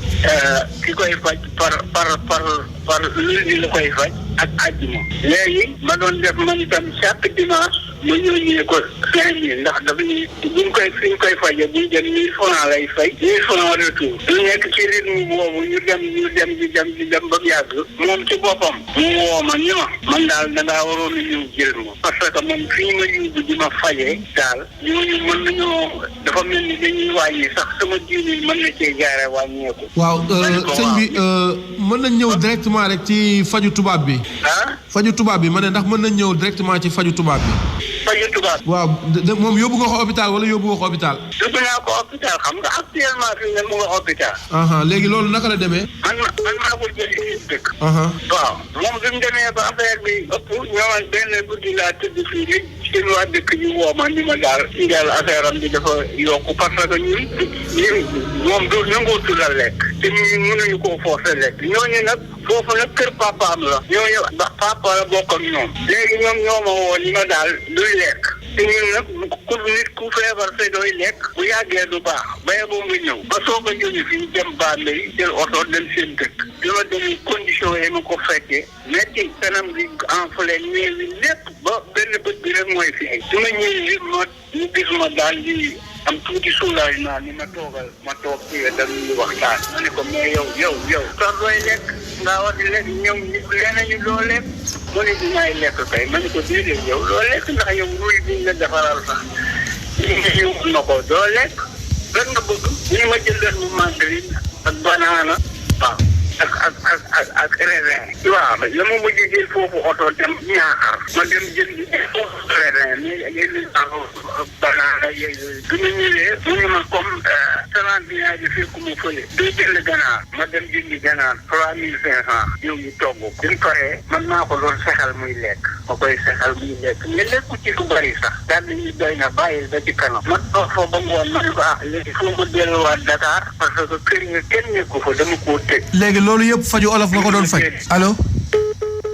ki koy faj par lundi la koy faj ak àjjuma léegi ma doon def man itam chaque dimanche ma ñëwee ko 5000 ndax dafa ñuy fi ñu koy faje buñ dem 1000 francs lay fay 1000 francs retour ñu nekk ci rythme boobu ñu dem ba mu yàgg moom ci boppam mu woo ma ni ma man daal dangaa waroon a ñëw jël ma parce que man fii ma yóbbu di ma faje daal ñooñu mën nañoo dafa mel ni dañuy wàññi sax sama diine mën na cee jaare wàññeeku. waaw sëñ bi mën nañ ñëw directement rek ci faju tubaab bi. faju tubaab bi ma ne ndax mën nañ ñëw directement ci faju tubaab bi. faju tubaab. waaw moom yóbbu nga ko hôpital wala yóbbu nga ko hôpital. yóbbu naa ko hôpital xam nga actuellement fii ne mu nga hôpital. léegi loolu naka la demee. man maa ko jël ci dëkk. waaw moom bi mu demee ba affaire bi ëpp ñëwaat benn guddi laa tëdd fii rek seen waa dëkk ñu woo ma ni ma daal ci daal affaire am bi dafa yokku parce que ñun moom du nangootu la lekk te ñun mënuñu koo forcer lekk ñooñu nag foofu nag kër papaam la ñooñu ndax papa la bokk ak ñoom léegi ñoom ñoo ma woo ni ma daal duy lekk te ñun nag ku nit ku feebar te dooy lekk bu yàggee du baax baye boo nga ñëw ba soog a jóge fii dem Bambey jël oto dem seen dëkk bi ma dem condition yi ma ko fekkee metti kanam gi enflé ñëw yi lépp ba benn bët bi rek mooy fi su ma ñëwee ñu gis ma daal di am tuuti soulagement ni ma toog ci dañuy waxtaan ma ne ko mais yow sax dooy lekk ngaa war di lekk ñëw leenañu loo lekk mu ne dinaay lekk kay ma ne ko déedéet yow loo lekk ndax yow ruuy biñ la defaral sax ñu na ko doo lekk lan nga bëgg ñu ma jëndal mu mandarine ak banaana waaw ak raisin waaw la ma mujj jël foofu oto dem Ñaaxar ma dem jënd foofu raisin mais yéen banaana yooyu bi ñu ñëwee mu ne ma comme 31 bi fekku mu fële day jënd ganaar ma dem jëndi ganaar 3500 ñëw ñu togg ko bi mu paree man maa ko doon sexal muy lekk ma koy sexal muy lekk mais lekku ci lu bari sax daal di ñu doy na bàyyil ba ci kanam ma toog fa ba ngoon ma ne ko léegi foo ma delluwaat Dakar parce que kër nga kenn nekku fa dama koo tëj. léegi loolu yëpp faju olof nga ko doon faj allo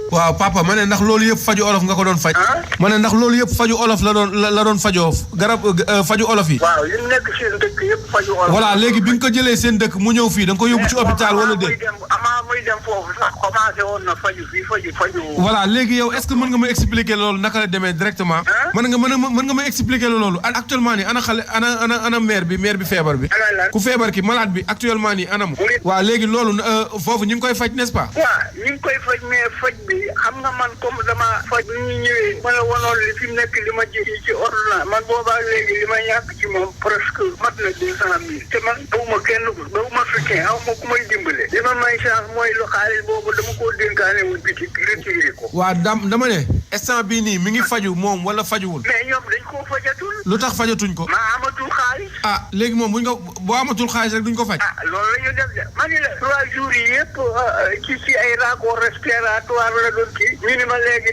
waaw papa ma ne ndax loolu yëpp faju olof nga ko doon faj ma ne ndax loolu yëpp faju olof la doon fajoo garab faju olof yi waaw li nekk seen dëkk yëpp faju olof voilà léegi bi nga ko jëlee seen dëkk mu ñëw fii da nga ko yóbbu ci hôpital wala déet amaa muy dem foofu sax commencé woon na faju voilà léegi yow est-ce que mën nga ma expliquer loolu naka la demee directement mën nga ma expliquer loolu actuellement nii ana xale ana mère bi feebar bi ku feebar ki malade bi actuellement nii anam waaw léegi loolu foofu ñu ngi koy faj n'est-ce pas waaw ñu ngi koy faj mais faj bi xam nga man comme dama faj bi ñu ñëwee ma la wonoon li fi mu nekk li ma ji ci ordonnance man boobaa léegi li ma ñàkk ci moom presque mat na 200 000 te man bawuma kenn bawuma soutien aw ma ku may dimbale li ma may chance mooy lu xaalis boobu dama koo dénkaane woon biti retiré ko waaw dama ne instant bii nii mi ngi faju moom wala fajuwul mais ñoom dañ koo fajatul lu tax fajatuñ ko. maa amatul xaalis. ah léegi moom buñ ko boo amatul xaalis rek duñ ko faj. loolu la ñu def de ma ni la 3 jours yi yëpp ci ay raccord respiratoire la doon kii ñu ni ma léegi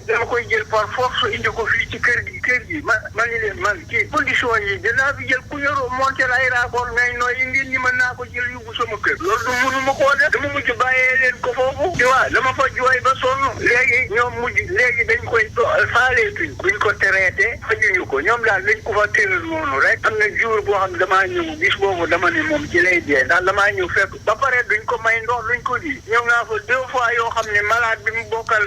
dama koy jël par force indi ko fii ci kër gi ma ni leen man kii condition yi dinaa fi jël ku yoroo monter ay raccord ngay nooy ngeen ñi mën naa ko jël yóbbu sama kër loolu du mënuma koo def dama mujj bàyyee leen ko foofu tu vois dama fa jooy ba sonn léegi ñoom mujj léegi dañ koy faaleetuñ buñ ko traité fajuñu ko ñoom daal dañ ko fa tëral noonu rek am na jour boo xam ne damaa ñëw bis boobu dama ne moom ci lay dee ndax damaa ñëw fekk ba pare duñ ko may ndox duñ ko di ñëw naa fa 2 fois yoo xam ne malade bi mu bokkal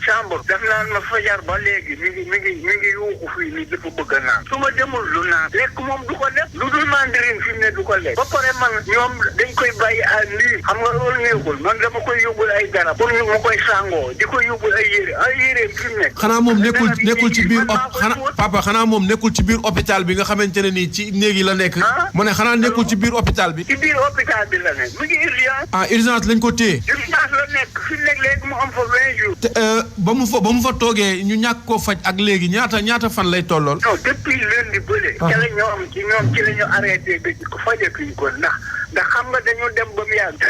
chambre daf naan ma fajar ba léegi mi ngi yuuxu fii ni dafa bëgg a naan su ma demul lu naan lekk moom du ko def lu dul mandarine fi mu ne du ko lekk ba pare man ñoom dañ koy bàyyi à nuit xam nga loolu neexul man dama koy yóbbul ay garab pour ñu ma koy sàngoo di ko yóbbul ay yére fi mu nekk xanaa moom nekkul ci biir xanaa moom nekkul ci biir hôpital bi nga xamante ne nii ci néeg yi la nekk mu ne xanaa nekkul ci biir hôpital bi ci biir hôpital bi la nekk mu ngi urgence urgence lañ ko téye urgence la nekk fi mu nekk léegi mu am fa 20 jours ba mu fa toogee ñu ñàkk koo faj ak léegi ñaata fan lay tollool. non depuis lundi bële. ca la ñoo am ci ñoom ci la ñu arrêté ko fajatuñ ko ndax xam nga dañu dem ba mu yàgg.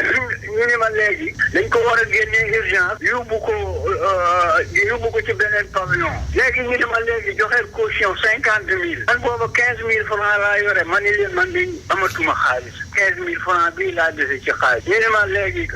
ñu ne ma léegi dañ ko war a génnee urgence. yóbbu ko ci beneen pavillon. léegi ñu ne ma léegi joxeel caution 50 000. man booba 15 000 francs laa yore ma ni leen man de amatuma xaalis 15 000 francs bii laa dese ci xaalis. ñu ne ma léegi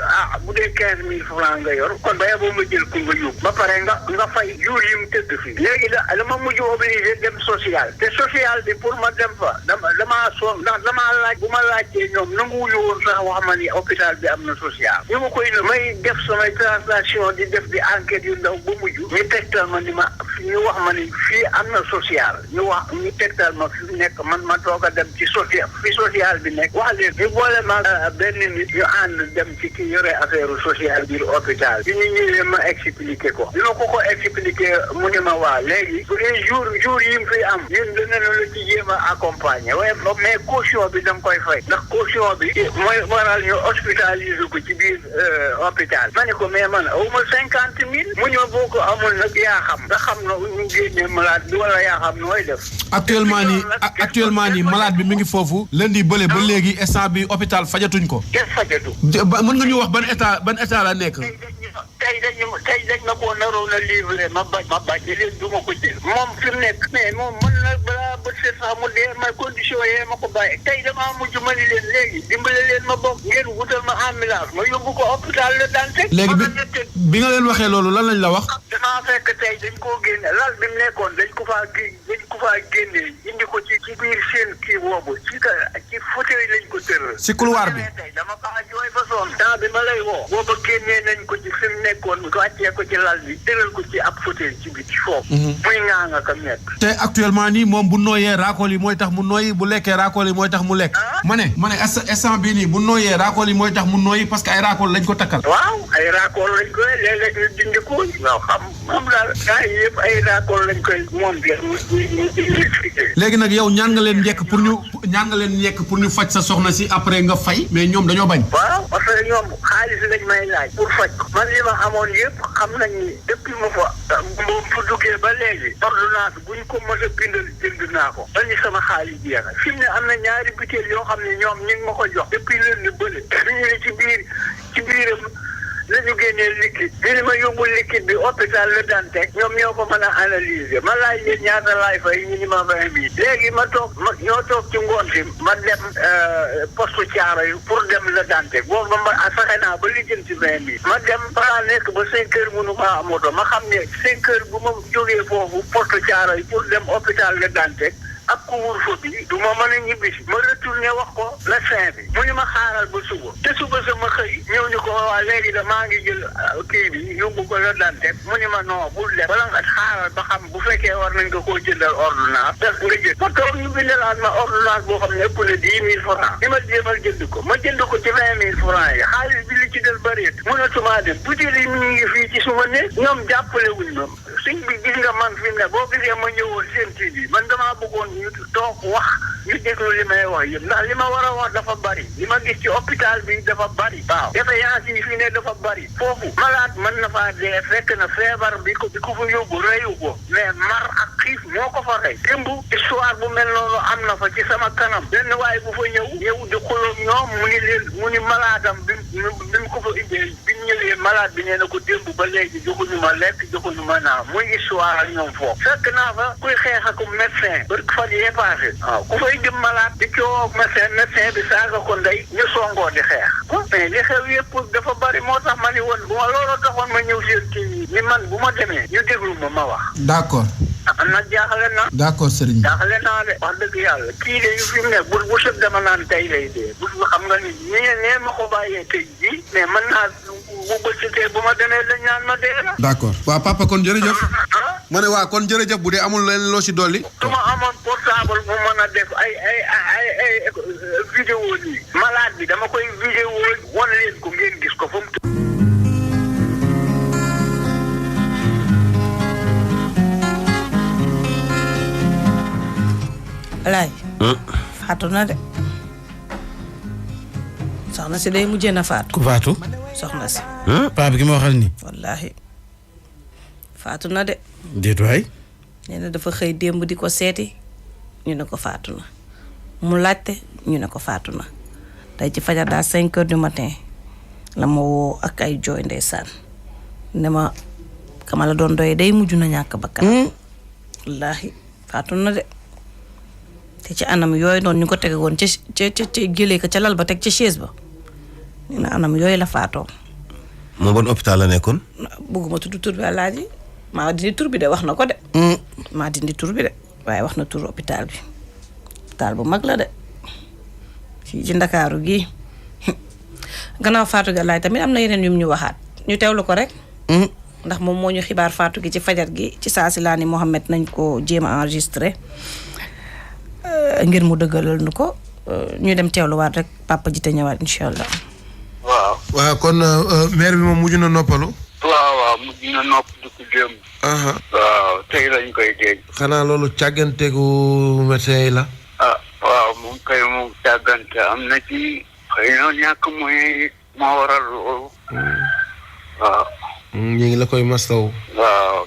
bu dee 15 000 francs nga yor kon ba yaboo ma jël ko nga yóbbu. ba pare nga fay jour yi mu tëdd fii. léegi dama mujj obligé dem social. te social bi pour ma dem fa damaa sonn ndax damaa laaj bu ma laajtee ñoom nanguwuñu woon sax wax ma ni hôpital bi am na social. ñu ma koy may def samay transaction di def di enquête yu ndaw ba mujj. ñu tegtal ma ni ñu wax ma ni fii am na social. ñu tegtal ma fi nekk man ma toog a dem ci social fi social bi nekk. wax leen ñu boole ma benn nit ñu ànd dem ci ki yore affaire social biir hôpital. bi ñu ñëwee ma expliqué ko. bi ma ko expliqué mu ne ma waa léegi bu dee jour yi mu fi am ñun danañu la ci jéem a accompagner waaye mais caution bi da nga koy fay ndax caution bi mooy waral ñu hospitaliser ko ci biir hôpital ma ne ko mais man awma 50 000 mu ñëw boo ko amul nag yaa xam nga xam na ñu génnee malade bi wala yaa xam nooy def actuellement nii malade bi mi ngi foofu lundi bële ba léegi instant bi hôpital fajatuñ ko kenn fajatu mën nga ñu wax ban état la nekk tey dañ ma ko naroon a livré ma bañ leen du ma ko jël moom fi mu nekk mais moom mën na balaa bët set sax mu dee ma condition yee ma ko bàyyi tey damaa mujj ma ni leen léegi dimbale leen ma bokk ngeen wutal ma ambulance ma yóbbu ko hôpital la daan teg léegi bi nga leen waxee loolu lan lañ la wax damaa fekk tey dañ koo génne lal bi mu nekkoon dañ ko faa génne indi ko ci biir seen kii boobu ci fauteuil lañ ko tëral ci couloir bi tey dama faa jooy ba sonn temps bi ma lay woo booba génnee nañ ko ci fi mu nekkoon wàccee ko ci lal bi tëral ko ci ab fauteuil ci biti foofu muy ngaa nga ka nekk te actuellement nii moom bu nooyee raakool yi mooy tax mu nooyi bu lekkee raakool yi mooy tax mu lekk ma ne instant bii nii bu nooyee raakool yi mooy tax mu nooyi parce que ay raakool lañ ko takkal waaw ay raakool lañ koy léeg-léeg ñu dindi ko waaw xam daal gars yi yëpp ay raakool lañ koy moom bi léegi nag yow ñaan nga leen njëkk pour ñu faj sa soxna si après nga fay mais ñoom dañoo bañ waaw parce que ñoom xaalis lañ may laaj pour faj ko man li ma amoon yëpp xam nañ ni depuis ma fa moom fu duggee ba léegi ordonnance buñ ko mën a bindal jënd naa ko ba ni sama xaalis jeex fi mu ne am na ñaari butéel yoo xam ne ñoom ñu ngi ma ko jox depuis leen ni bële ñu ne ci biiram la ñu génnee liquide bi ni ma yóbbul liquide bi hôpital la daan teg ñoom ñoo ko mën a analyser ma laaj leen ñaata laay fay ñu ni ma 20 000 léegi ñoo toog ci ngoon si ma dem poste Thiaroye yi pour dem la daan teg boobu ma fexe naa ba lijjanti 20 000 ma dem balaa nekk ba 5 heures mënu maa am oto ma xam ne 5 heures bu ma jógee foofu poste Thiaroye yi pour dem hôpital la daan teg ak couvre-feu bi du ma mën a ñibbisi ma retourné wax ko médecin bi mu ni ma xaaral ba suba te suba sama xëy ñëw ni ko waa léegi da maa ngi jël kii bi yóbbu ko la daan teg mu ni ma non bul dem bala nga xaaral ba xam bu fekkee war nañ nga koo jëndal ordonnance def nga jël ma toog ñu bindalaat ma ordonnance boo xam ne ëpp na 10 000 francs ni ma jéemal jënd ko ma jënd ko ci 20 000 francs yi xaalis bi li ci del bëreet mënatuma dem butéel yi mi ngi fii ci suma ne ñoom jàppale wuñ ma sëñ bi gis nga man fi mu ne boo gisee ma ñëwoon seen TV man damaa bëggoon ñu toog wax ñu déglu li may wax yëpp ndax li ma war a wax dafa bari li ma gis ci hôpital bi dafa bari waaw défaillance yi fii ne dafa bari foofu malade mën na faa dee fekk na feebar bi ko fa yóbbu reyu ko mais mar ak xiif moo ko fa rey démb histoire bu mel noonu am na fa ci sama kanam benn waaye bu fa ñëw di xuloom ñoom mu ni malaadam bi mu ko fa indee bi ñëwee malade bi nee na ko démb ba léegi joxuñu ma lekk joxuñu ma naan muy histoire ak ñoom foofu fekk naa fa kuy xeex ak médecin ba fa yee passé waaw ku fay jëm malade di coowoo médecin bi saaga ko ndey ñu songoo di xeex mais li xew yëpp dafa bari moo tax ma ni woon bu ma looloo taxoon ma ñëw seen kii ni man bu ma demee ñu déglu ma wax d'accord nag jaaxle na d'accord Serigne jaaxle naa de wax dëgg yàlla kii de yu fi mu ne bu sëb dama naan tey lay dee bu xam nga ni nee ma ko bàyyee tey ji mais mën naa bu bëccëgee bu ma demee dañ naan ma dee la d'accord waaw papa kon jërëjëf ma ne waa kon jërëjëf bu dee amul leen loo ci dolli su ma amoon portable bu mën a def ay vidéo nii malade bi dama koy vidéo wan leen ko ngeen gis ko fa mu alaay faatu na de soxna si day mujjee na faatu ku faatu. soxna si paa bi ki ma waxal nii. wallaahi faatu na de déet waay. nee na dafa xëy démb di ko seeti ñu ne ko faatu na mu laajte ñu ne ko faatu na tey ci fajar daal 5 heures du matin la ma woo ak ay jooy ndeysaan ne ma kama la doon doyee day mujj na ñàkk bakkan wallaahi faatu na de te ci anam yooyu noonu ñu ko tege woon ca jëlee ko ca lal ba teg ca chaise ba nee na anam yooyu la faatoo. moo ban hôpital la nekkoon. bëgguma tudd tur bi Alaaji maa dindi tur bi de wax na ko de. maa dindi tur bi de waaye wax na tur hôpital bi hôpital bu mag la de fii ci Ndakaaru gii gannaaw faatu gi Alaaji tamit am na yeneen yum ñu waxaat ñu teewlu ko rek. ndax moom moo ñu xibaar faatu gi ci fajar gi ci saa si laa ni Mohamed nañ ko jéem a enregistré. ngir mu dëggalal nu ko ñu dem teewluwaat rek papa ji te ñëwaat incha allah. waaw kon maire bi moom mujj na noppalu. waaw mujj na nopp du ko jëm. waaw tey lañ koy dégg. xanaa loolu càgganteegu médecin yi la. waaw moom kay moom càggante am na ci xëy na ñàkk mooy moo waral loolu. waaw. ñu ngi la koy mastaw. waaw.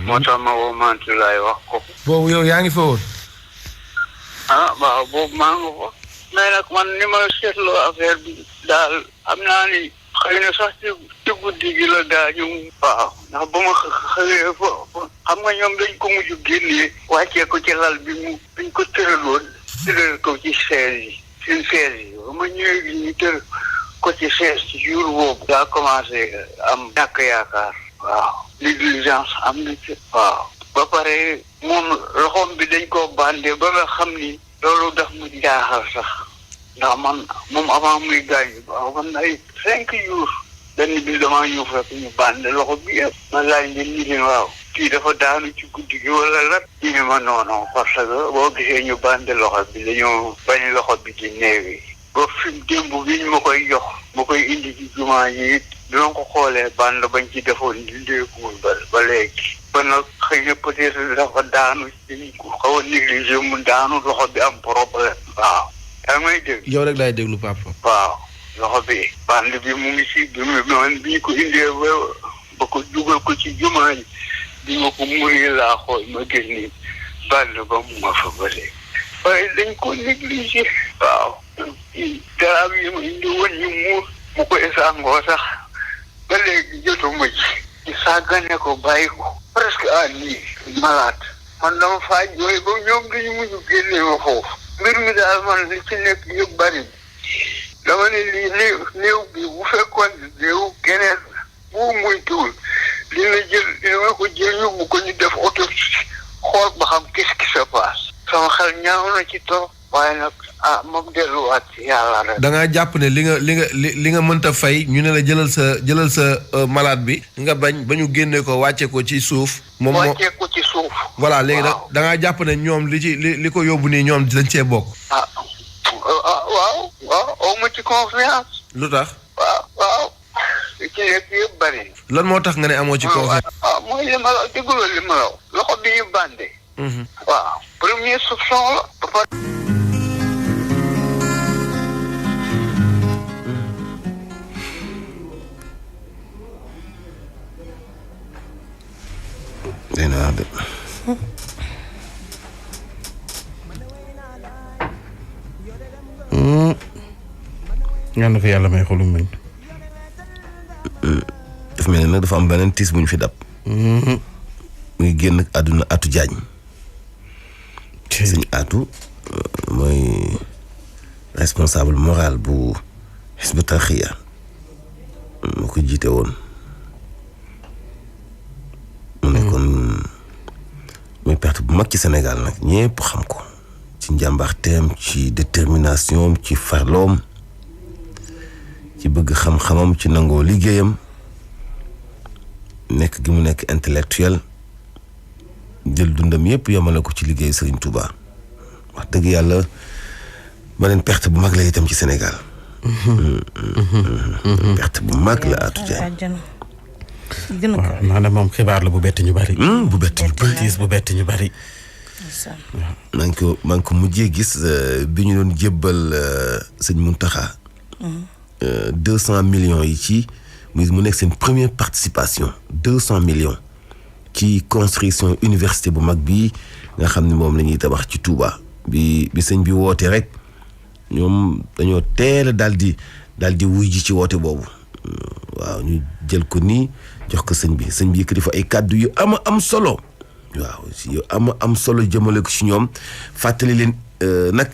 moo tax ma woo Mantoulaye wax ko. boobu yow yaa ngi fa woon. waaw boobu maa nga fa mais nag man ni ma seetloo affaire bi daal am naa ni xëy na sax ci guddi gi la gaañu. waaw ndax ba ma xëyee fa xam nga ñoom dañ ko mujj génnee wàccee ko ci lal bi dañ ko tëraloon tëral ko ci chaise yi seen chaise yi ba ma ñëwee gi ñu tër ko ci chaise ci jour boobu daa commencé am ñàkk yaakaar. waaw négligence am na ci. waaw ba pare moom loxoom bi dañ koo bàndee ba nga xam ni loolu daf mu jaaxal sax ndax man moom avant muy gaañu waaw man ay 5 jours benn bi damaa ñëw fekk ñu bànde loxo bi yëpp ma laaj leen ñu leen waaw kii dafa daanu ci guddi gi wala lat ñu ne ma non parce que boo gisee ñu bànde loxo bi dañoo bañ loxo bi di neewi ba fi démb bi ñu ma koy jox ma koy indi ci jumaa yi dina ko xoolee bànd bañ ci defoon di ndéekuwul ba léegi kon nag xëy na peut-être dafa daanu ci xaw a négligé mu daanu loxo bi am problème. waaw yaa ngi may dégg. yow rek laay déglu papa. waaw loxo bi band bi mu ngi si bi ñu ko indee ba ko dugal ko ci jumaa yi bi ma ko muree laa xool ma gis ni band ba mu nga fa ba léegi waaye dañ ko négligé. waaw garab yi ma indi woon ñu muur mu ko esangoo sax ba léegi jotuma ci sàggane ko bàyyi ko presque nii malade man dama faa jooy ba ñoom dañu mujj génnee ma foofu mbir mi daal man li ci nekk yëpp bari dama ne lii néew bi bu fekkoon néew keneen bu muy tuul dina ko jël yóbbu ko ñu def autopsie xool ba xam qu'est-ce qui se passe sama xel ñaaw na ci trop waaye nag moom delluwaat ci yàlla rek. da ngaa jàpp ne li nga mënta fay ñu ne la jëlal sa malade bi nga bañ ba ñu génnee ko wàcce ko ci suuf. moom wàcce ko ci suuf. voilà léegi nag da ngaa jàpp ne ñoom li ko yóbbu nii ñoom dañ cee bokk. waaw aw ma ci confiance. lu tax. waaw li ci nekk yëpp bari. lan moo tax nga ne amoo ci confiance. mooy li ma la dégguloo li ma la loxo bi ñu bànde. waaw premier soupçon la. nga na ko yàlla may xolum muñ. dafa mel ne nag dafa am beneen tiis bu ñu fi dab. muy génn àdduna Atou Diagne. sëñ Atou mooy responsable moral bu Hizbut Tarqiyyah moo ko jiite woon. mu nekkoon muy perte bu mag ci Sénégal nag ñépp xam ko ci njàmbaarteem ci détermination ci farloom ci bëgg xam-xamam ci nangoo liggéeyam nekk gi mu nekk intellectuel jël dundam yépp yemale ko ci liggéey Serigne Touba wax dëgg yàlla ma leen perte bu mag la itam ci Sénégal. perte bu mag la Atou Diagne. waaw maanaam moom xibaar la bu bett ñu bari. bu bett ñu bari tiis bu bett ñu bari. maa ngi ko mujjee gis bi ñu doon jébbal sëñ Mountakha. 200 millions yi ci mu nekk seen première participation 200 millions ci construction université bu mag bii nga xam ne moom la ñuy tabax ci Touba bi sëñ bi woote rek ñoom dañoo teel a daal di wuy ji ci woote boobu waaw ñu jël ko nii jox ko sëñ bi yëkkati fa ay kàddu yu am solo waaw yu am solo jëmale ko ci ñoom fàttali leen nag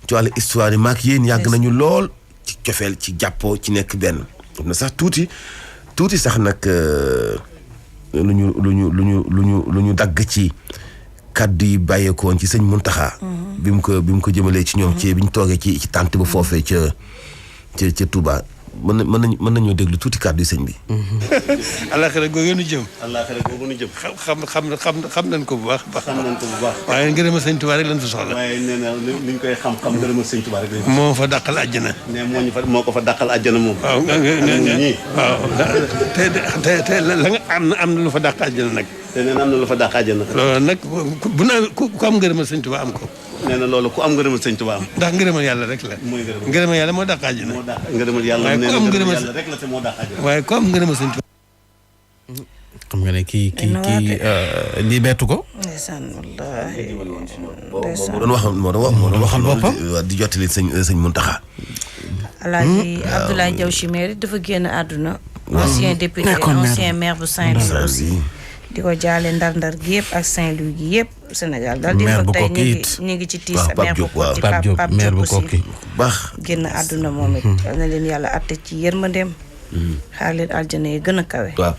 ci wàllu histoire yi maak yéen yàgg nañu lool ci cofeel ci jàppoo ci nekk benn am na sax tuuti sax nag lu ñu dagg ci kàddu yi bàyyeekoon ci sëñ Mountakha. bi mu ko jëmalee ci ñoom ci bi ñu toogee ci tànt ba foofee ca Touba mën nañoo déglu tuuti kàddu yi sëñ bi. àllaaxira googu nu jëm. xam nañ ko bu baax. waaye ngërëma sëñ Touba rek lañ fa soxla. waaye nee na li ñu koy xam ngërëma sëñ Touba rek lañ fa. moo fa dàqal àjjana. moo ko fa dàqal àjjana moom. waaw te la nga am na lu fa dàq àjjana nag. te nee na am na lu fa dàq àjjana. loolu nag bu naan ku am ngërëma sëñ Touba am ko. nee na loolu ku am ngërëmal sëñ Touba am. ndax ngërëmal yàlla rek la. mooy ngërëmal yàlla moo dàq àjjana. ngërëmal yàlla nee na ngërëmal yàlla rek la te moo dàq àjjana. waaye ku am ngërëmal sëñ Touba. xam nga ne kii lii bettu ko. ndeysaan wallaahi. moo doon wax boppam di jottali sëñ Mountakha. Alaaji Abdoulaye Diaw Chimère dafa génn àdduna. ancien député ancien maire bu Saint-Louis aussi. di ko jaale ndar gi yëpp ak Saint-Louis gi yëpp Sénégal daal di ko tey ñu ngi ci tiis maire bu Koki Pape Diop aussi baax génn àdduna moom it na leen yàlla atte ci yërmandeem xaar leen aljana yi gën a kawe. waaw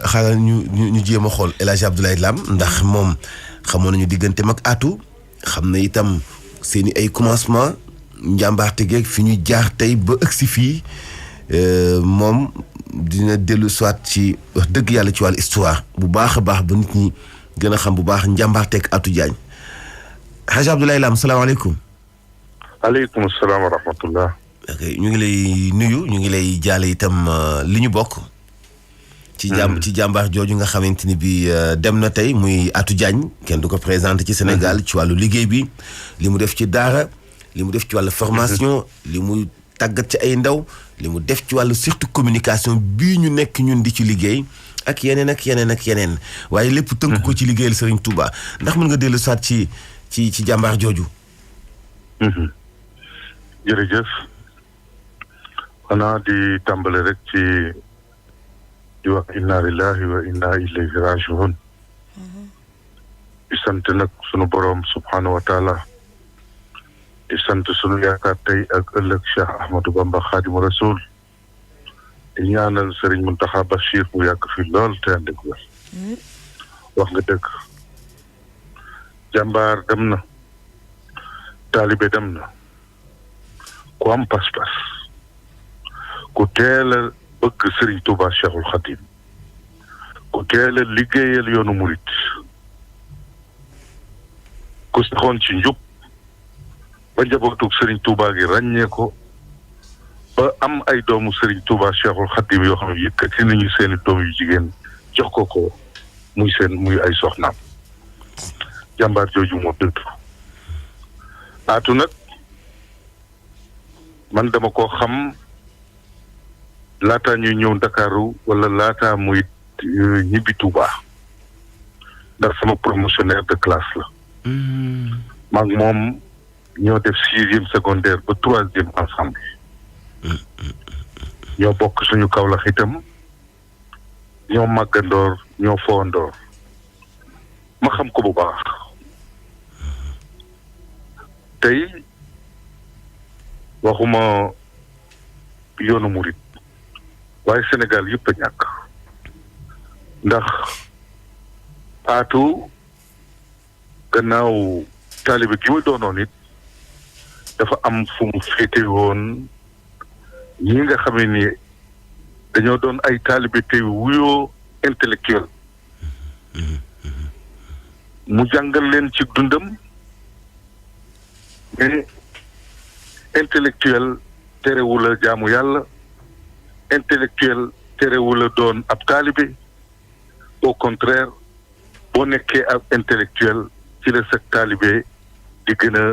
xaaral ñu jéem a xool El Hadj Abdoulaye Lam ndax moom xamoon nañu diggante mag Atou xam na itam seeni ay commencement njàmbaarte geeg fi ñu jaar tey ba ëgsi fii moom dina dellu soit ci wax dëgg yàlla ci wàllu histoire bu baax a baax ba nit ñi gën a xam bu baax njàmbaarteeg Atou Diagne. Hadj Abdoulaye Lam salaamaaleykum. aleykum salaam wa rahmatullah. ok ñu ngi lay nuyu ñu ngi lay jaale itam li ñu bokk. ci jàmbaar jooju nga xamante ni bi dem na tey muy Atou Diagne kenn du ko présenté ci Sénégal ci wàllu liggéey bi li mu def ci daara li mu def ci wàllu formation li mu tàggat ci ay ndaw li mu def ci wàllu surtout communication bii ñu nekk ñun di ci liggéey ak yeneen waaye lépp tënk ko ci liggéeyal Serigne Touba ndax mën nga dellu saat ci jàmbaar jooju. jërëjëf xanaa di tàmbale rek di wax inna lillahi wa inna ilayhi rajiun di sant nag sunu boroom subhanahu wa taala di sant sunu yaakaar tey ak ëllëg Cheikh Ahmadou Bamba Khadimu Rasul di ñaanal Serigne Mountakha Bachir mu yàgg fi lool te ànd ak wér. wax nga dëgg jàmbaar dem na taalibe dem na ku am pas-pas ku teel a bëgg Serigne Touba Cheikhul Khadim ku teel a liggéeyal yoonu murit ku saxoon ci njub ba njabootug Serigne Touba gi ràññee ko ba am ay doomu Serigne Touba Cheikhul Khadim yoo xam ne yëkkati nañu seeni doom yu jigéen jox ko muy ay soxnaam jàmbaar jooju moo dëdd. Atou nag man dama ko xam laataa ñuy ñëw Ndakaaru wala laataa muy ñibbi Touba ndax sama promotionnaire de classe la. maag moom ñoo def 6e secondaire ba 3e ensemble ñoo bokk suñu Kaolack itam ñoo màggandoor ñoo fowandoor ma xam ko bu baax tey waxuma yoonu murit waaye Sénégal yëpp a ñàkk ndax Atou gannaaw taalibe gi ma doonoon it dafa am fu mu féete woon ñi nga xam ne ni dañoo doon ay taalibe tey wuyoo intellectuel mu jàngal leen ci dundam mais intellectuel terewul a jaamu yàlla intellectuel terewul a doon ab taalibe au contraire boo nekkee ab intellectuel ci la sa taalibe di gën a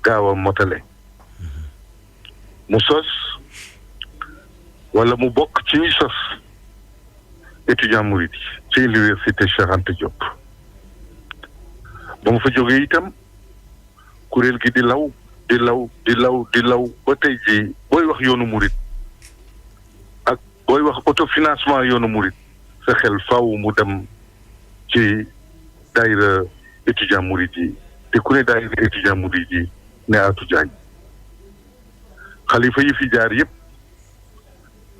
gaaw a motale mu sos wala mu bokk ci ñi sos étudiant murid ci université Cheikh Anta Diop ba mu fa jógee itam kuréel gi di law di law ba tey jii booy wax yoonu murid ak booy wax autofinancement yoonu murid sa xel faaw mu dem ci daayira étudiant murid yi te ku ne daayira étudiant murid yi ne Atou Diagne xalifa yi fi jaar yépp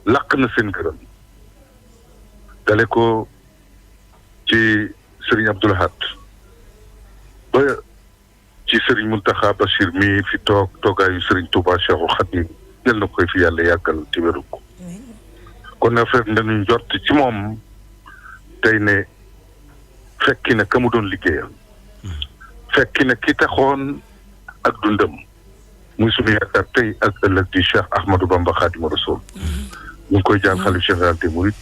làq na seen gërëm dale ko ci Serigne Abdoul Ahad ba ci Serigne Mountakha Bachir mi fi toogaayu Serigne Touba Cheikhul Khadim yal na koy fi yàlla yàggal ci wéru ko kon na fekk nañu njort ci moom tey ne fekki na ka mu doon liggéeyal fekki na ki taxoon ak dundam muy sunu yaakaar tey ak ëllëg di Cheikh Ahmadou Bamba Khadimu Rasul ñu ngi koy jaal xalif général des mourides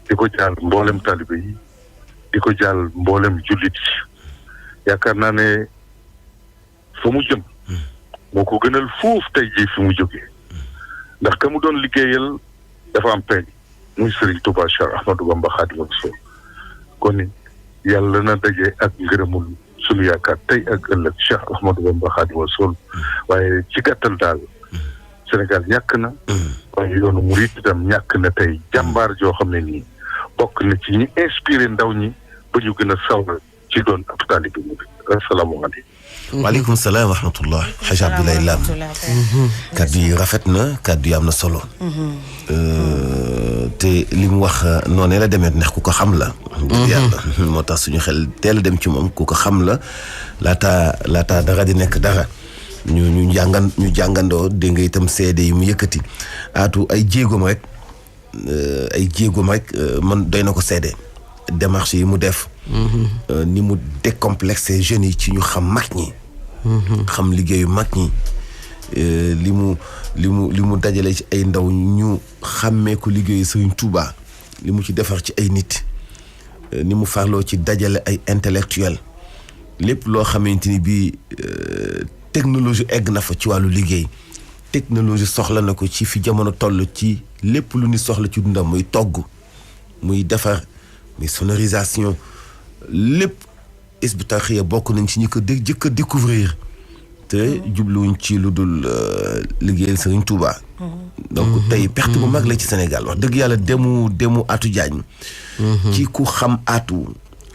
di ko jaal mboolem talibe yi di ko jaal mboolem jullit yi yaakaar naa ne fa mu jëm moo ko gënal fuuf tey jii fi mu jógee ndax ka mu doon liggéeyal dafa am peñ muy Serigne Touba Cheikh Ahmadou Bamba Khadimu Rasul kon yàlla na daje ak ngërëmul sunu yaakaar tey ak ëllëg Cheikh Ahmadou Bamba Khadimu Rasul waaye ci gàttal daal Sénégal ñàkk na waaye yoonu murit itam ñàkk na tey jàmbaar joo xam ne nii bokk na ci ñi inspiré ndaw ñi ba ñu gën a sawra ci doon ab taalibe bi asalaamaaleykum. waaleykum salaam wa rahmatullah Hadj Abdoulaye Lam kàddu yi rafet na kàddu yi am na solo te li mu wax noonee la demee ndax ku ko xam la yàlla moo tax suñu xel teel a dem ci moom ku ko xam la laata dara di nekk dara ñu jàngandoo dégg nga itam seede yi mu yëkkati Atou ay jéegoom rek man doy na ko seede démarche yi mu def ni mu décomplexé jeunes yi ci ñu xam mag ñi xam liggéeyu mag ñi li mu dajale ci ay ndaw ñu xàmmee ko liggéeyu Serigne Touba li mu ci defar ci ay nit ni mu farloo ci dajale ay intellectuel lépp loo xamante ni bii technologie egg na fa ci wàllu liggéey technologie soxla na ko ci fi jamono toll ci lépp lu ni soxla ci dundam muy togg muy defar muy sonorisation lépp Hizbut Tarqiyyah bokk nañ ci ñi ko jëkk a découvrir te jubluwuñ ci lu dul liggéeyal Serigne Touba. donc tey perte bu mag la ci Sénégal wax dëgg yàlla demu Atou Diagne ci ku xam Atou